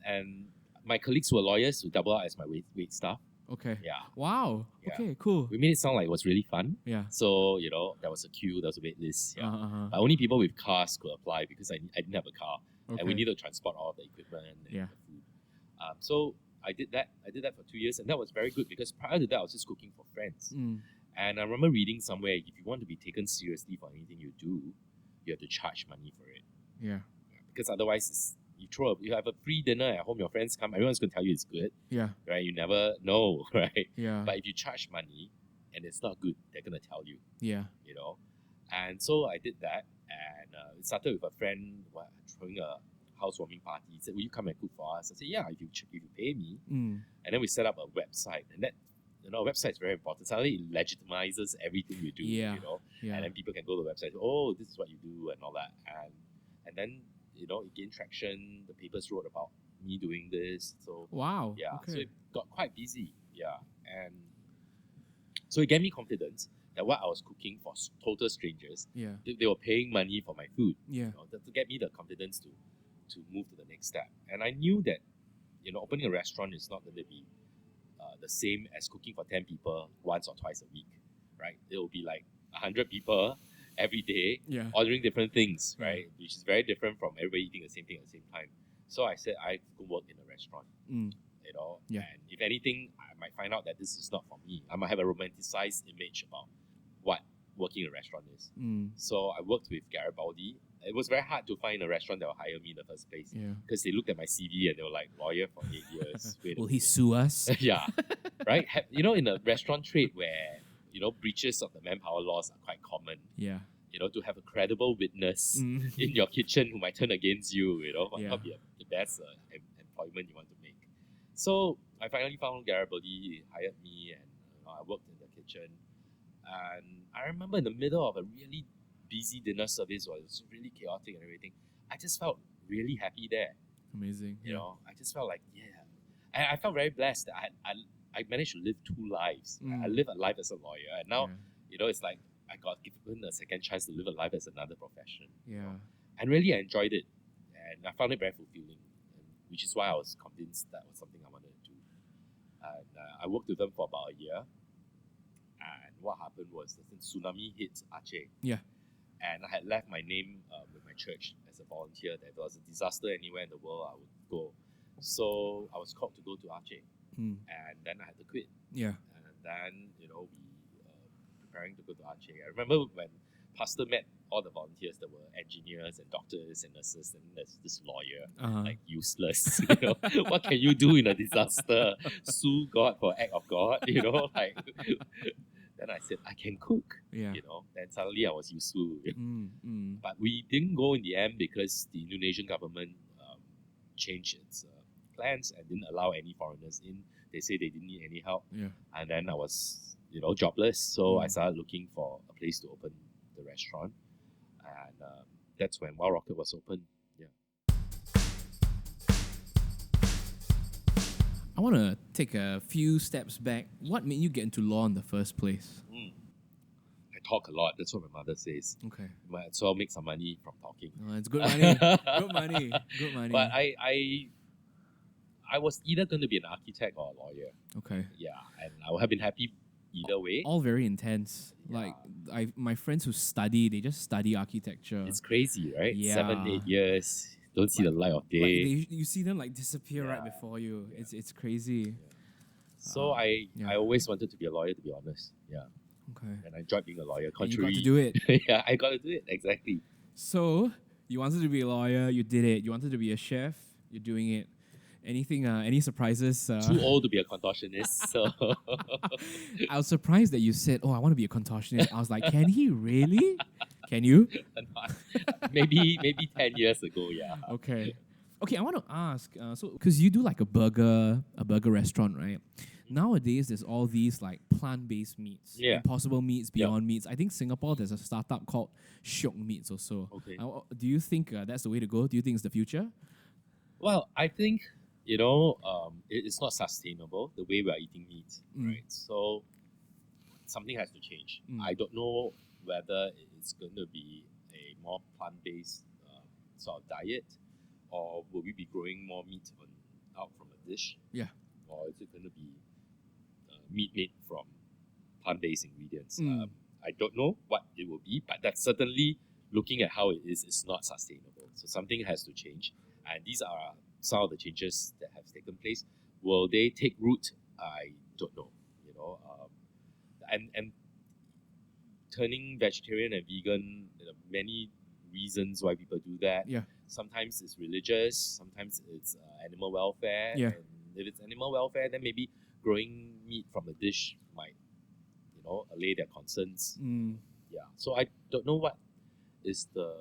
my colleagues were lawyers who double out as my wait staff. Okay. Yeah. Wow. Yeah. Okay, cool. We made it sound like it was really fun. Yeah. So, you know, there was a queue, there was a wait list. Yeah. But only people with cars could apply because I didn't have a car. Okay. And we needed to transport all of the equipment and the food. So I did that. I did that for 2 years, and that was very good because prior to that, I was just cooking for friends. And I remember reading somewhere, if you want to be taken seriously for anything you do, you have to charge money for it. Yeah. Because otherwise, you have a free dinner at home, your friends come, everyone's going to tell you it's good. Yeah. Right? You never know, right? Yeah. But if you charge money and it's not good, they're going to tell you. Yeah. You know? And so I did that, and it started with a friend throwing a housewarming party. He said, will you come and cook for us? I said, yeah, if you pay me. And then we set up a website, and that, you know, a website is very important. Suddenly it legitimizes everything you do, you know? And then people can go to the website, oh, this is what you do and all that. And then, you know, it gained traction. The papers wrote about me doing this. So wow. Yeah. Okay. So it got quite busy. Yeah. And so it gave me confidence that what I was cooking for total strangers, they were paying money for my food. Yeah. You know, to get me the confidence to move to the next step. And I knew that, you know, opening a restaurant is not going to be the same as cooking for 10 people once or twice a week, right? It will be like 100 people every day, ordering different things, right? Which is very different from everybody eating the same thing at the same time. So I said I could work in a restaurant, you know, and if anything, I might find out that this is not for me. I might have a romanticized image about what working in a restaurant is. So I worked with Garibaldi. It was very hard to find a restaurant that will hire me in the first place because they looked at my CV and they were like, lawyer for 8 years. Will he sue us? Yeah, right? You know, in a restaurant trade where breaches of the manpower laws are quite common. Yeah. To have a credible witness Mm. in your kitchen who might turn against you, might Yeah. not be the best employment you want to make. So I finally found Garibaldi. He hired me, and I worked in the kitchen. And I remember in the middle of a really busy dinner service, where it was really chaotic and everything, I just felt really happy there. Amazing. I just felt like, and I felt very blessed that I managed to live two lives. Mm. I live a life as a lawyer, and now Yeah. it's like I got given a second chance to live a life as another profession. Yeah. And really I enjoyed it, and I found it very fulfilling, which is why I was convinced that was something I wanted to do. And I worked with them for about a year. And what happened was the tsunami hit Aceh. Yeah. And I had left my name with my church as a volunteer. That if there was a disaster anywhere in the world, I would go. So I was called to go to Aceh. Mm. And then I had to quit. Yeah. And then, we preparing to go to Aceh. I remember when Pastor met all the volunteers that were engineers and doctors and nurses, and there's this lawyer, like useless. What can you do in a disaster? Sue God for act of God, like. Then I said, I can cook, Yeah. Then suddenly I was useful. Mm. But we didn't go in the end because the Indonesian government changed its plans and didn't allow any foreigners in. They say they didn't need any help. Yeah. And then I was, jobless. So I started looking for a place to open the restaurant. And that's when Wild Rocket was open. Yeah. I want to take a few steps back. What made you get into law in the first place? I talk a lot. That's what my mother says. Okay. Might as well make some money from talking. It's good money. Good money. Good money. But I was either going to be an architect or a lawyer. Okay. Yeah, and I would have been happy either way. All very intense. Yeah. Like my friends who study, they just study architecture. It's crazy, right? Yeah. 7-8 years, don't see the light of day. You see them like disappear right before you. Yeah. It's crazy. Yeah. So I always wanted to be a lawyer, to be honest. Yeah. Okay. And I enjoyed being a lawyer. And you Contrary, got to do it. yeah, I got to do it, exactly. So you wanted to be a lawyer, you did it. You wanted to be a chef, you're doing it. Anything? Any surprises? Too old to be a contortionist, so I was surprised that you said, "Oh, I want to be a contortionist." I was like, "Can he really? Can you?" maybe 10 years ago, yeah. Okay. I want to ask. So, because you do like a burger restaurant, right? Nowadays, there's all these like plant-based meats, Impossible Meats, Beyond Meats. I think Singapore there's a startup called Shiok Meats also. Okay. Do you think that's the way to go? Do you think it's the future? Well, I think it's not sustainable the way we are eating meat, right? So something has to change. I don't know whether it's going to be a more plant-based sort of diet, or will we be growing more meat out from a dish? Yeah. Or is it going to be meat made from plant-based ingredients? I don't know what it will be, but that's certainly, looking at how it is, it's not sustainable. So something has to change, and these are some of the changes that have taken place. Will they take root? I don't know. And turning vegetarian and vegan, there are many reasons why people do that. Yeah. Sometimes it's religious, sometimes it's animal welfare. Yeah. And if it's animal welfare, then maybe growing meat from a dish might, allay their concerns. Yeah. So I don't know what is the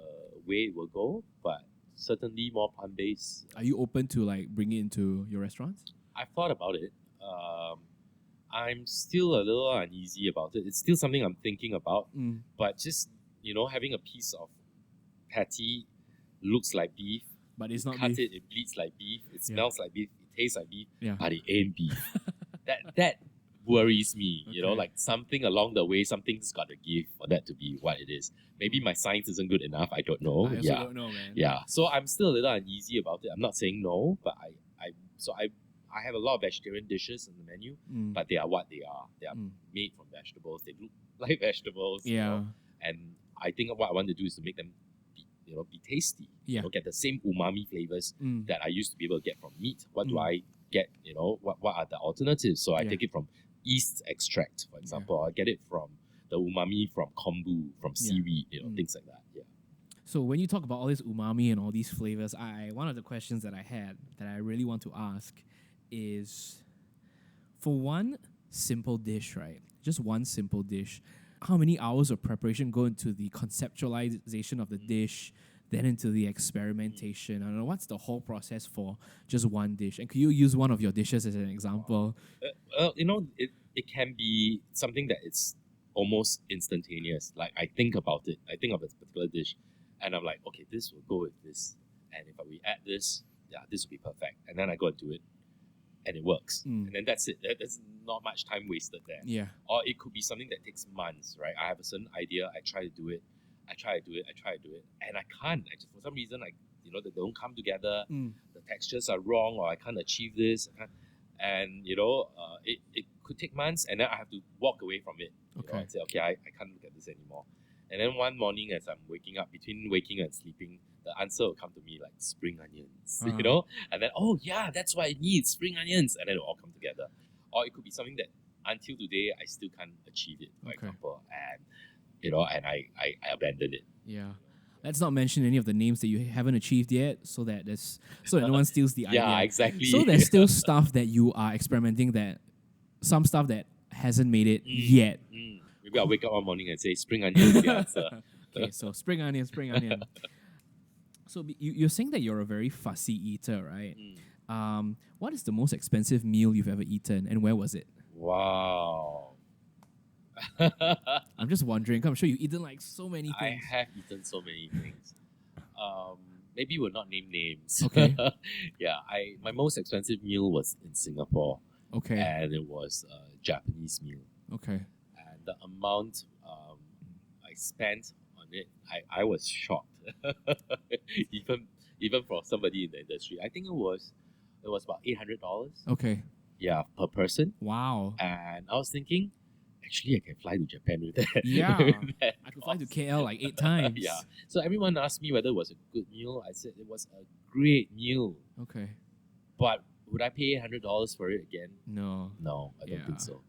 way it will go, but certainly more plant-based. Are you open to like bringing it into your restaurants? I've thought about it. I'm still a little uneasy about it. It's still something I'm thinking about. But just, having a piece of patty looks like beef. But it's not cut beef. it bleeds like beef. It smells like beef. It tastes like beef. Yeah. But it ain't beef. that worries me. Okay. Like something along the way, something's got to give for that to be what it is. Maybe my science isn't good enough. I don't know. I also don't know, man. Yeah. So I'm still a little uneasy about it. I'm not saying no, but I have a lot of vegetarian dishes on the menu, but they are what they are. They are made from vegetables. They look like vegetables. Yeah. And I think what I want to do is to make them be tasty. Yeah. Get the same umami flavors that I used to be able to get from meat. What do I get? What are the alternatives? So I take it from yeast extract, for example. I get it from the umami from kombu, from seaweed, things like that. Yeah. So when you talk about all this umami and all these flavors, one of the questions that I had that I really want to ask is, for one simple dish, right? just one simple dish, how many hours of preparation go into the conceptualization of the dish, then into the experimentation? I don't know, what's the whole process for just one dish? And could you use one of your dishes as an example? It can be something that it's almost instantaneous. Like I think about it, I think of a particular dish, and I'm like, okay, this will go with this, and if we add this, yeah, this will be perfect. And then I go and do it, and it works, and then that's it. There's not much time wasted there. Yeah. Or it could be something that takes months, right? I have a certain idea, I try to do it, and I can't. For some reason, they don't come together. The textures are wrong, or I can't achieve this. And it could take months, and then I have to walk away from it. And say, okay, I can't look at this anymore. And then one morning, as I'm waking up, between waking and sleeping, the answer will come to me like spring onions, and then, oh yeah, that's what I need, spring onions, and then it'll all come together. Or it could be something that until today I still can't achieve it, for example, and I abandoned it. Yeah. Let's not mention any of the names that you haven't achieved yet, so that no one steals the idea. Yeah, exactly. So there's still stuff that you are experimenting, some stuff that hasn't made it yet. Maybe I'll wake up one morning and say spring onion is the answer. Okay, so spring onion. So you're saying that you're a very fussy eater, right? What is the most expensive meal you've ever eaten, and where was it? Wow. I'm just wondering, I'm sure you've eaten like so many things. I have eaten so many things. Maybe we'll not name names. Okay. Yeah, my most expensive meal was in Singapore. Okay. And it was a Japanese meal. Okay. And the amount I spent on it, I was shocked. even for somebody in the industry. I think it was about $800. Okay. Yeah, per person. Wow. And I was thinking, actually, I can fly to Japan with that. Yeah. with that I could fly to cost. KL like 8 times. Yeah. So everyone asked me whether it was a good meal. I said it was a great meal. Okay. But would I pay $800 for it again? No. No, I don't think so.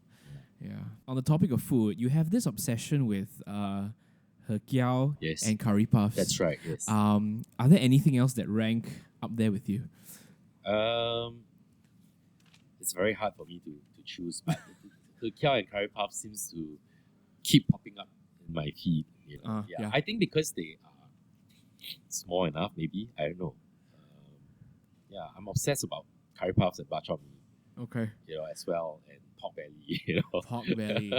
Yeah. On the topic of food, you have this obsession with herkiao and curry puffs. That's right, yes. Are there anything else that rank up there with you? It's very hard for me to choose, but the herkiao and curry puff seems to keep popping up in my feed. Yeah. I think because they are small enough, maybe. I don't know. I'm obsessed about curry puffs and bak chor mee. Okay. As well, and pork belly. Pork belly.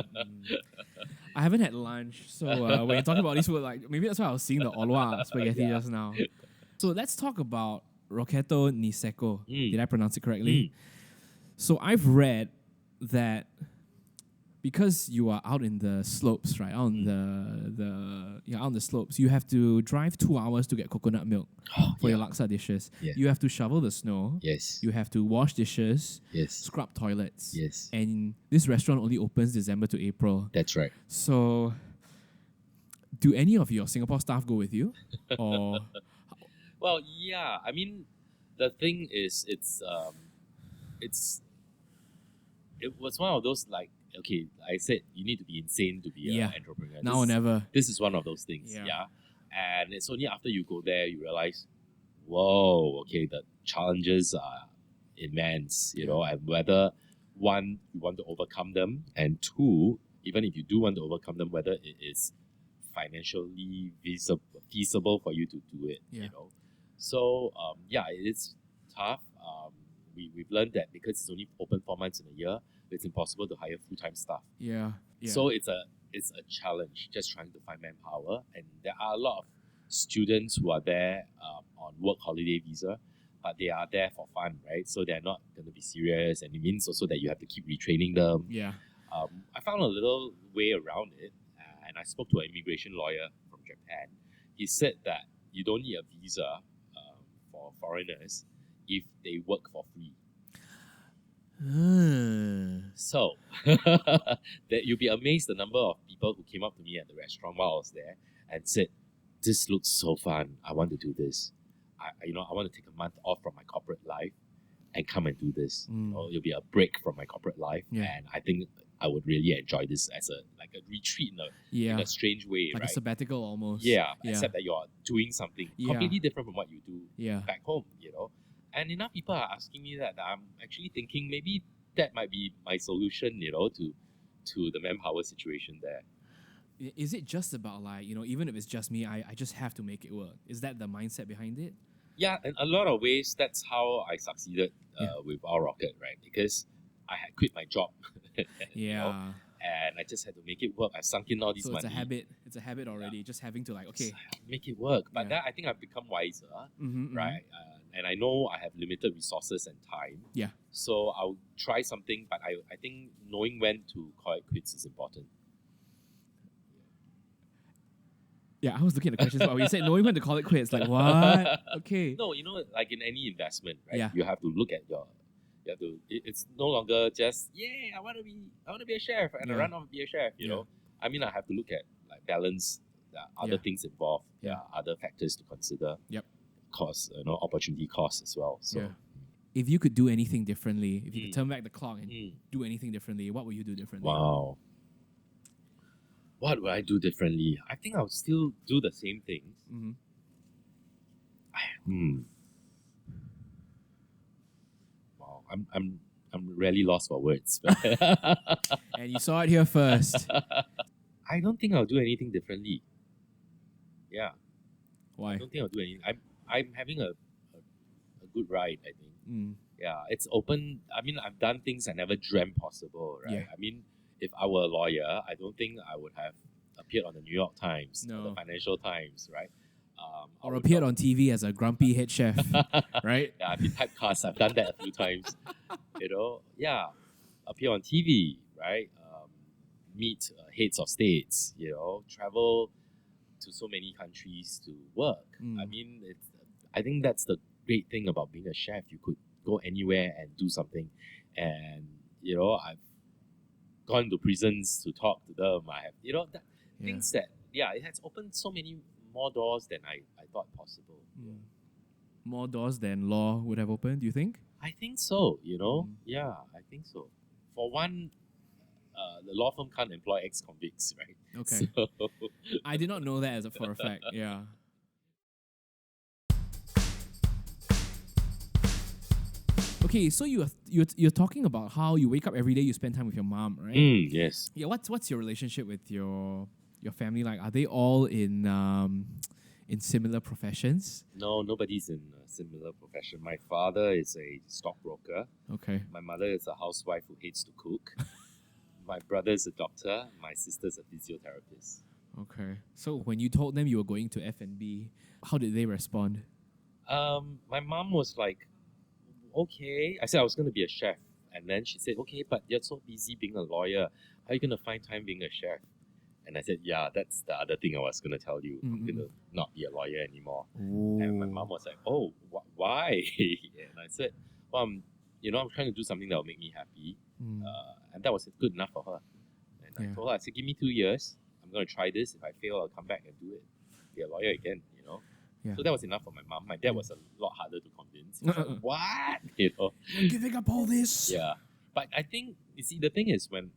I haven't had lunch, so when you talk about this food, like maybe that's why I was seeing the olwa spaghetti just now. So let's talk about Rocchetto Niseko. Did I pronounce it correctly? So I've read that because you are out in the slopes, right? On out on the slopes, you have to drive 2 hours to get coconut milk for your laksa dishes. Yeah. You have to shovel the snow. Yes. You have to wash dishes. Yes. Scrub toilets. Yes. And this restaurant only opens December to April. That's right. So, do any of your Singapore staff go with you, or? Well, yeah. I mean, the thing is, it was one of those like. Okay, I said you need to be insane to be an entrepreneur. Now or never. This is one of those things, And it's only after you go there you realize, whoa, okay, the challenges are immense, and whether one, you want to overcome them, and two, even if you do want to overcome them, whether it is financially feasible for you to do it, So, it is tough. We've learned that because it's only open 4 months in a year, it's impossible to hire full-time staff. Yeah. So it's a challenge just trying to find manpower, and there are a lot of students who are there on work holiday visa, but they are there for fun, right? So they're not going to be serious, and it means also that you have to keep retraining them. Yeah. I found a little way around it, and I spoke to an immigration lawyer from Japan. He said that you don't need a visa for foreigners if they work for free. So that you'll be amazed the number of people who came up to me at the restaurant while I was there and said, "This looks so fun. I want to do this. I want to take a month off from my corporate life and come and do this. It'll be a break from my corporate life, and I think I would really enjoy this as a retreat in a strange way, like right? a sabbatical almost. Yeah, except that you're doing something completely different from what you do back home, And enough people are asking me that I'm actually thinking maybe that might be my solution, to to the manpower situation there. Is it just about like, even if it's just me, I just have to make it work? Is that the mindset behind it? Yeah, in a lot of ways, that's how I succeeded Yeah. with our rocket, right? Because I had quit my job, Yeah. and I just had to make it work. I sunk in all this So money. it's a habit. It's a habit already. Just having to like, okay. Make it work. But Yeah. then I think I've become wiser, Mm-hmm, right? And I know I have limited resources and time. Yeah. So I'll try something, but I think knowing when to call it quits is important. Yeah, I was looking at the questions, but when you said knowing when to call it quits, like what? Okay. No, like in any investment, right? Yeah. You have to look at it's no longer just, I want to be a chef and I run off and be a chef, you know. I mean, I have to look at like balance, other things involved, other factors to consider. Yep. Cost, opportunity cost as well. So if you could do anything differently, if you could turn back the clock and do anything differently, what would you do differently? Wow. What would I do differently? I think I would still do the same things. Wow, I'm really lost for words. And you saw it here first. I don't think I'll do anything differently. Yeah. Why? I don't think I'll do anything. I'm having a good ride, I think. Yeah, it's open. I mean, I've done things I never dreamt possible, right? Yeah. I mean, if I were a lawyer, I don't think I would have appeared on the New York Times or the Financial Times, right? Or appeared on TV as a grumpy head chef, right? Yeah, I've been typecast. I've done that a few times. Appear on TV, right? Meet heads of states, travel to so many countries to work. I mean, I think that's the great thing about being a chef. You could go anywhere and do something. And, I've gone to prisons to talk to them. I have, things that, it has opened so many more doors than I thought possible. More doors than law would have opened, do you think? I think so, Yeah, I think so. For one, the law firm can't employ ex-convicts, right? Okay. So, I did not know that for a fact, yeah. Okay, so you're talking about how you wake up every day, you spend time with your mom, right? Yes. Yeah. What's your relationship with your family like? Are they all in similar professions? No, nobody's in a similar profession. My father is a stockbroker. Okay. My mother is a housewife who hates to cook. My brother is a doctor. My sister's a physiotherapist. Okay. So when you told them you were going to F&B, how did they respond? My mom was like, okay. I said I was going to be a chef. And then she said, okay, but you're so busy being a lawyer. How are you going to find time being a chef? And I said, yeah, that's the other thing I was going to tell you. I'm going to not be a lawyer anymore. Ooh. And my mom was like, oh, why? And I said, well, I'm trying to do something that will make me happy. And that was good enough for her. And I told her, I said, give me 2 years. I'm going to try this. If I fail, I'll come back and do it. Be a lawyer again, Yeah. So that was enough for my mom. My dad was a lot harder to convince. He was like, what? Giving up all this? Yeah. But I think, you see, the thing is, when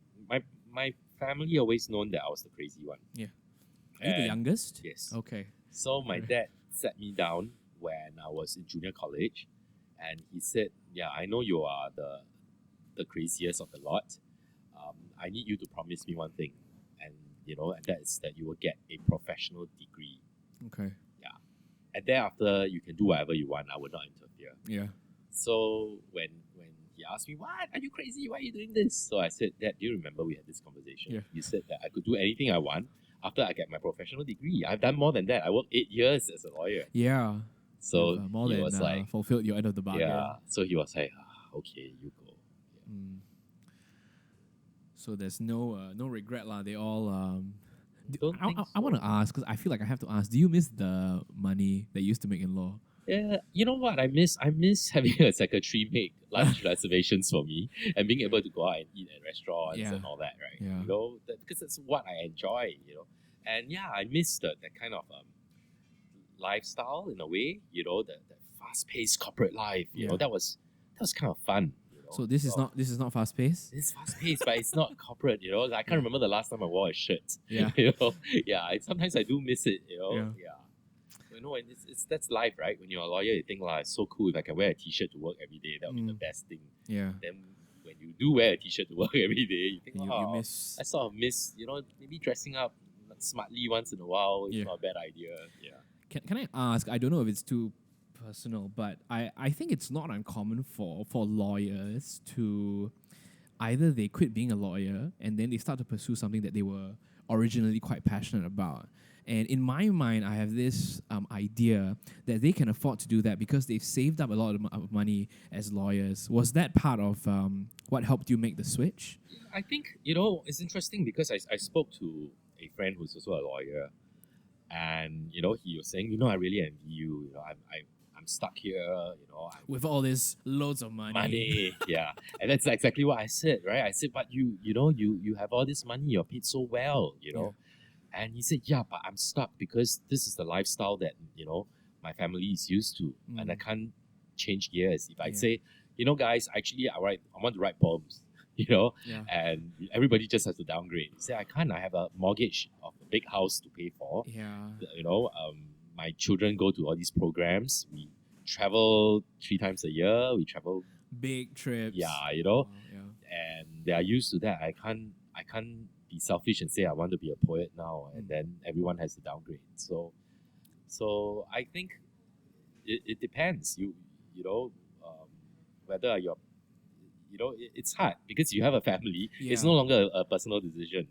my family always known that I was the crazy one. Yeah. Are you the youngest? Yes. Okay. So my dad sat me down when I was in junior college, and he said, yeah, I know you are the craziest of the lot. I need you to promise me one thing, and that is that you will get a professional degree. Okay. Yeah. And thereafter, you can do whatever you want. I will not interfere. Yeah. So when he asked me, what? Are you crazy? Why are you doing this? So I said, Dad, do you remember we had this conversation? Yeah. You said that I could do anything I want after I get my professional degree. I've done more than that. I worked 8 years as a lawyer. Yeah. So more he than was like, fulfilled your end of the bargain. Yeah. So he was like, okay, you go. Yeah. So there's no regret lah. They all I want to ask, because I feel like I have to ask, do you miss the money that you used to make in law? Yeah, you know what I miss? I miss having a secretary make lunch reservations for me and being able to go out and eat at restaurants and all that, right? Yeah. Because that's what I enjoy, And yeah, I miss that kind of lifestyle in a way, that fast-paced corporate life. That was kind of fun. So this is not fast paced. It's fast paced, but it's not corporate. I can't remember the last time I wore a shirt. Yeah. Sometimes I do miss it. Yeah. That's life, right? When you're a lawyer, you think, it's so cool if I can wear a t-shirt to work every day. That would be the best thing. Yeah. Then when you do wear a t-shirt to work every day, you think, You miss. I sort of miss, maybe dressing up smartly once in a while is not a bad idea. Yeah. Can I ask? I don't know if it's too personal, but I think it's not uncommon for lawyers to either they quit being a lawyer and then they start to pursue something that they were originally quite passionate about. And in my mind, I have this idea that they can afford to do that because they've saved up a lot of money as lawyers. Was that part of what helped you make the switch? I think, it's interesting because I spoke to a friend who's also a lawyer, and, he was saying, I really envy you. I'm stuck here, with all this loads of money. Yeah. And that's exactly what I said, right? I said, but you have all this money, you're paid so well, Yeah. And he said, yeah, but I'm stuck because this is the lifestyle that, my family is used to. And I can't change gears. If I say, guys, actually, I want to write poems, and everybody just has to downgrade. You say, I can't. I have a mortgage of a big house to pay for. My children go to all these programs. We travel 3 times a year. We travel big trips. And they are used to that. I can't be selfish and say I want to be a poet now, and then everyone has to downgrade. So I think it depends. Whether you're, it's hard because you have a family. It's no longer a personal decision.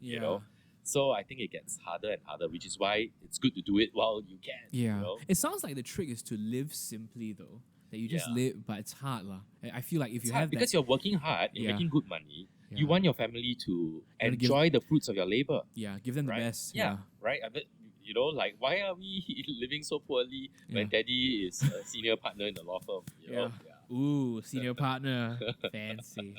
So I think it gets harder and harder, which is why it's good to do it while you can. It sounds like the trick is to live simply though. That you just live, but it's hard lah. I feel like if you have because you're working hard, you're making good money. You want your family to enjoy the fruits of your labor. Give them the best. Right. Like why are we living so poorly when Daddy is a senior partner in the law firm? Ooh, senior partner, fancy.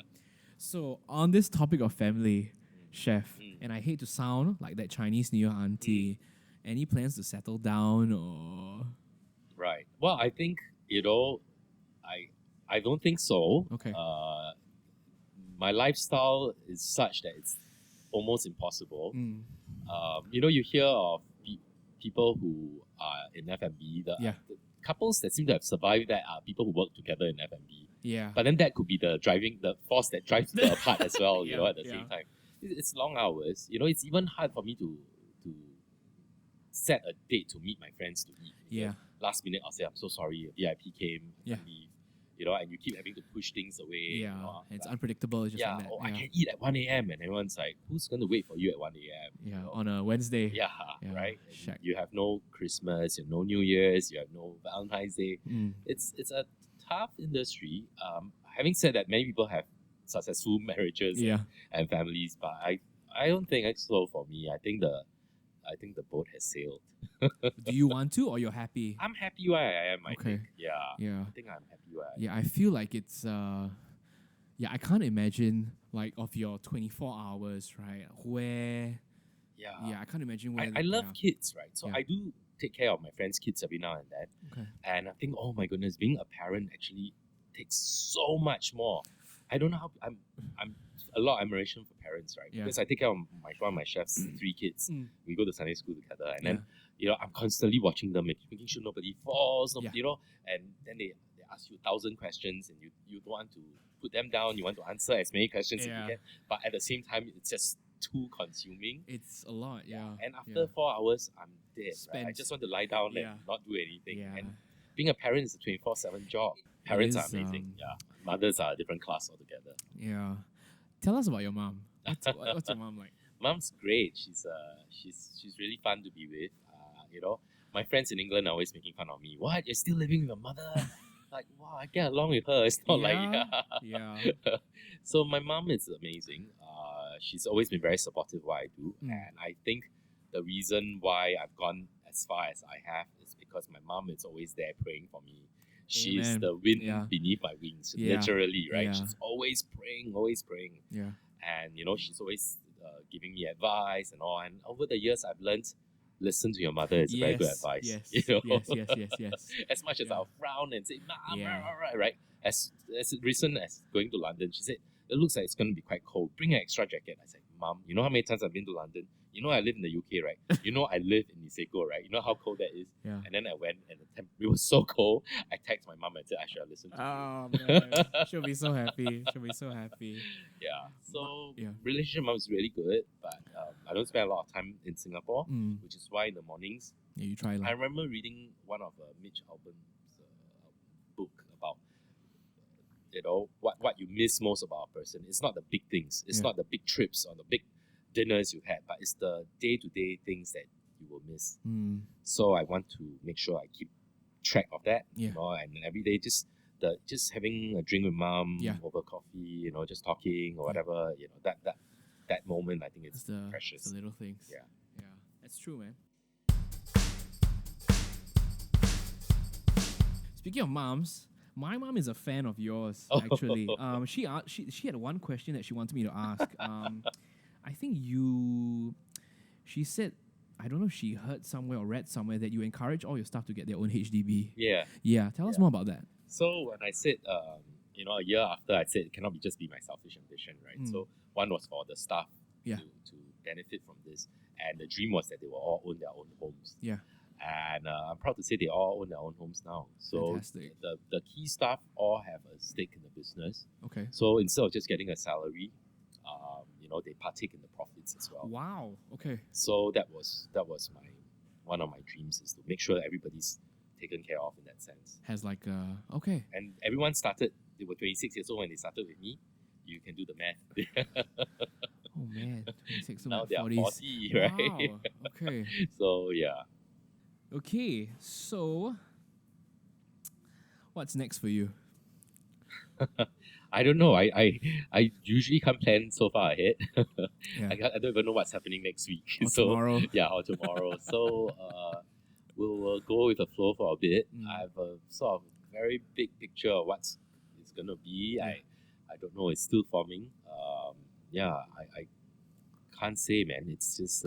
So on this topic of family, chef, and I hate to sound like that Chinese New Year auntie. Any plans to settle down or? Right. Well, I think I don't think so. Okay. My lifestyle is such that it's almost impossible. You hear of people who are in F&B. The couples that seem to have survived that are people who work together in F&B. Yeah. But then that could be the force that drives them apart as well. At the same time, it's long hours. It's even hard for me to set a date to meet my friends to eat. Last minute, I'll say, I'm so sorry, VIP came, I can't leave. And you keep having to push things away. It's unpredictable. It's just like that. I can eat at 1 a.m. And everyone's like, who's going to wait for you at 1 a.m.? On a Wednesday. Right? You have no Christmas, you have no New Year's, you have no Valentine's Day. It's a tough industry. Having said that, many people have successful marriages and families, but I don't think it's so for me. I think the boat has sailed. Do you want to, or you're happy? I'm happy where I am. I think. I think I'm happy where I am. I feel like it's I can't imagine like of your 24 hours, right? Where I can't imagine where I love kids, right? So I do take care of my friends' kids every now and then. Okay. And I think, oh my goodness, being a parent actually takes so much more. I don't know how I'm a lot of admiration for parents, right? Because I take care of one of my chef's 3 kids. We go to Sunday school together, and then I'm constantly watching them, making sure nobody falls, and then they ask you 1,000 questions, and you don't want to put them down. You want to answer as many questions as you can, but at the same time, it's just too consuming. It's a lot, And after 4 hours, I'm dead. Right? I just want to lie down and not do anything. And being a parent is a 24/7 job. Parents are amazing. Mothers are a different class altogether. Tell us about your mom. What's your mom like? Mom's great. She's really fun to be with. My friends in England are always making fun of me. What? You're still living with your mother? Like, wow, I get along with her. It's not So my mom is amazing. She's always been very supportive of what I do, and I think the reason why I've gone as far as I have is because my mom is always there praying for me. She's the wind beneath my wings, literally, right? She's always praying. And, she's always giving me advice and all. And over the years, I've learned, listen to your mother is very good advice. Yes. As much as I'll frown and say, Mom, right? As recent as going to London, she said, it looks like it's going to be quite cold. Bring an extra jacket. I said, Mom, you know how many times I've been to London? you know I live in the UK, right? You know I live in Niseko, right? You know how cold that is? Yeah. And then I went and it was so cold. I texted my mom and said I should have listened to Oh you. man, she'll be so happy. She'll be so happy. Yeah. So yeah. relationship was really good, but I don't spend a lot of time in Singapore, which is why in the mornings. Yeah, you try I lah. remember reading one of Mitch Albom's book about what you miss most about a person. It's not the big things. It's not the big trips or the big dinners you had, but it's the day-to-day things that you will miss. So I want to make sure I keep track of that. Yeah. And every day just having a drink with mom over coffee, just talking or whatever, that moment I think it's precious. It's the little things. Yeah. Yeah. That's true, man. Speaking of moms, my mom is a fan of yours, actually. She had one question that she wanted me to ask. I think she said, I don't know if she heard somewhere or read somewhere that you encourage all your staff to get their own HDB. Yeah. Yeah, tell us more about that. So when I said, a year after, I said it cannot just be my selfish ambition, right? So one was for the staff to benefit from this. And the dream was that they will all own their own homes. Yeah. And I'm proud to say they all own their own homes now. So fantastic. The key staff all have a stake in the business. Okay. So instead of just getting a salary, they partake in the profits as well. Wow. Okay. So that was one of my dreams, is to make sure that everybody's taken care of in that sense. Has okay. And everyone started, they were 26 years old when they started with me. You can do the math. Oh man, 26 now they are 40s. 40, right? Wow. Okay. So yeah. Okay, so what's next for you? I don't know. I usually can't plan so far ahead. Yeah. I don't even know what's happening next week. Or tomorrow. Yeah, or tomorrow. So we'll go with the flow for a bit. I have a sort of very big picture of what's it's gonna be. Yeah. I don't know. It's still forming. I can't say, man. It's just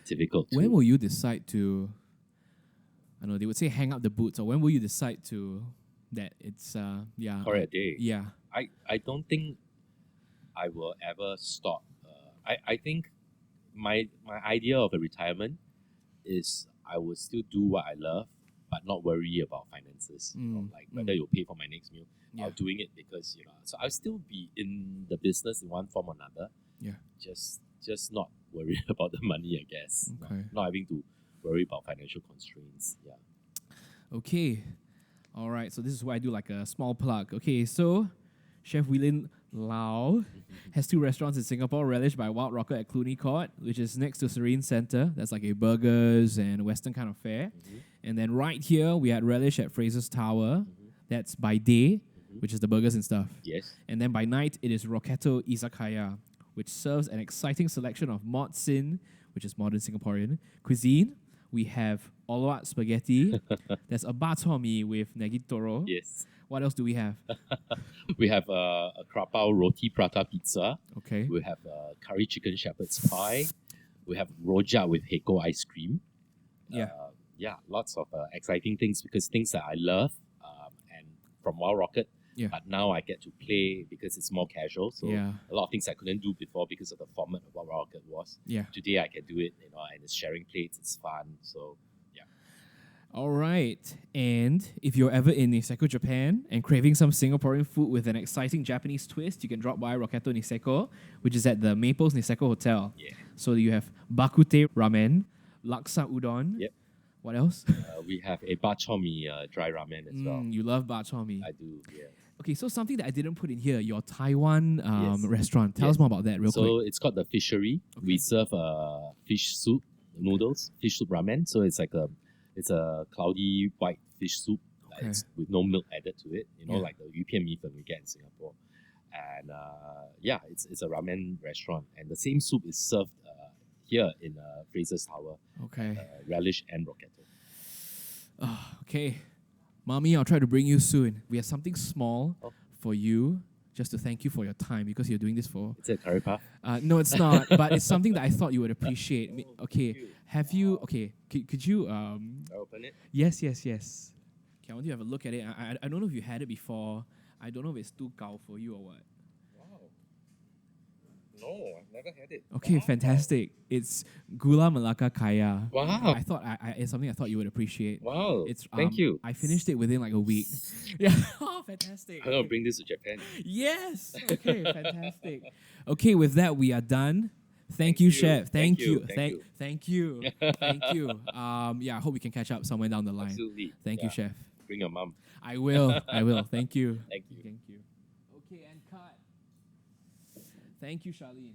difficult. When will you decide to? I know they would say hang up the boots, or when will you decide that it's for a day? Yeah. I don't think I will ever stop. I think my idea of a retirement is I will still do what I love, but not worry about finances. Like whether you'll pay for my next meal. Yeah. I'm doing it because so I'll still be in the business in one form or another. Yeah. Just not worry about the money, I guess. Okay. Not having to worry about financial constraints. Yeah. Okay. All right. So this is where I do like a small plug. Okay. So Chef Willin Lau has 2 restaurants in Singapore, Relish by Wild Rocker at Cluny Court, which is next to Serene Centre. That's like a burgers and Western kind of fare. And then right here, we had Relish at Fraser's Tower. That's by day, which is the burgers and stuff. Yes. And then by night, it is Roketto Izakaya, which serves an exciting selection of mod sin, which is modern Singaporean cuisine. We have Oloat spaghetti. There's a bak chor mee with negitoro. Yes. What else do we have? We have a krapao roti prata pizza. Okay. We have curry chicken shepherd's pie. We have rojak with heko ice cream. Yeah. Lots of exciting things, because things that I love, and from Wild Rocket. Yeah. But now I get to play because it's more casual. So Yeah. a lot of things I couldn't do before because of the format of what Wild Rocket was. Yeah. Today I can do it, and it's sharing plates. It's fun. So yeah. All right. And if you're ever in Niseko, Japan and craving some Singaporean food with an exciting Japanese twist, you can drop by Roketto Niseko, which is at the Maples Niseko Hotel. Yeah. So you have bakute ramen, laksa udon. Yep. What else? We have a bak chor mee dry ramen as well. You love bak chor mee. I do, yeah. Okay, so something that I didn't put in here, your Taiwan Yes. restaurant. Tell us more about that real quick. So it's called the Fishery. Okay. We serve fish soup noodles, fish soup ramen. So it's like it's a cloudy white fish soup. Okay. It's with no milk added to it. Yeah. Like the yupian mee we get in Singapore. And it's a ramen restaurant. And the same soup is served here in Fraser's Tower. Okay. Relish and Roketto. Okay. Mommy, I'll try to bring you soon. We have something small for you, just to thank you for your time, because you're doing this for... Is it curry puff? No, it's not, but it's something that I thought you would appreciate. Okay, cute. have you... Okay, could you... I open it? Yes. Okay, I want you to have a look at it. I don't know if you had it before. I don't know if it's too gao for you or what. Wow. No, I've never had it. Okay, Wow. fantastic. It's Gula Melaka Kaya. Wow. I thought it's something I thought you would appreciate. Wow. It's Thank you. I finished it within like a week. Yeah. Oh, fantastic. I'm gonna bring this to Japan. Yes. Okay, fantastic. Okay, with that we are done. Thank you, chef. Thank you. Thank you. Thank you. Yeah, I hope we can catch up somewhere down the line. Absolutely. Thank you, chef. Bring your mom. I will. I will. Thank you. Thank you. Thank you. Okay, and cut. Thank you, Charlene.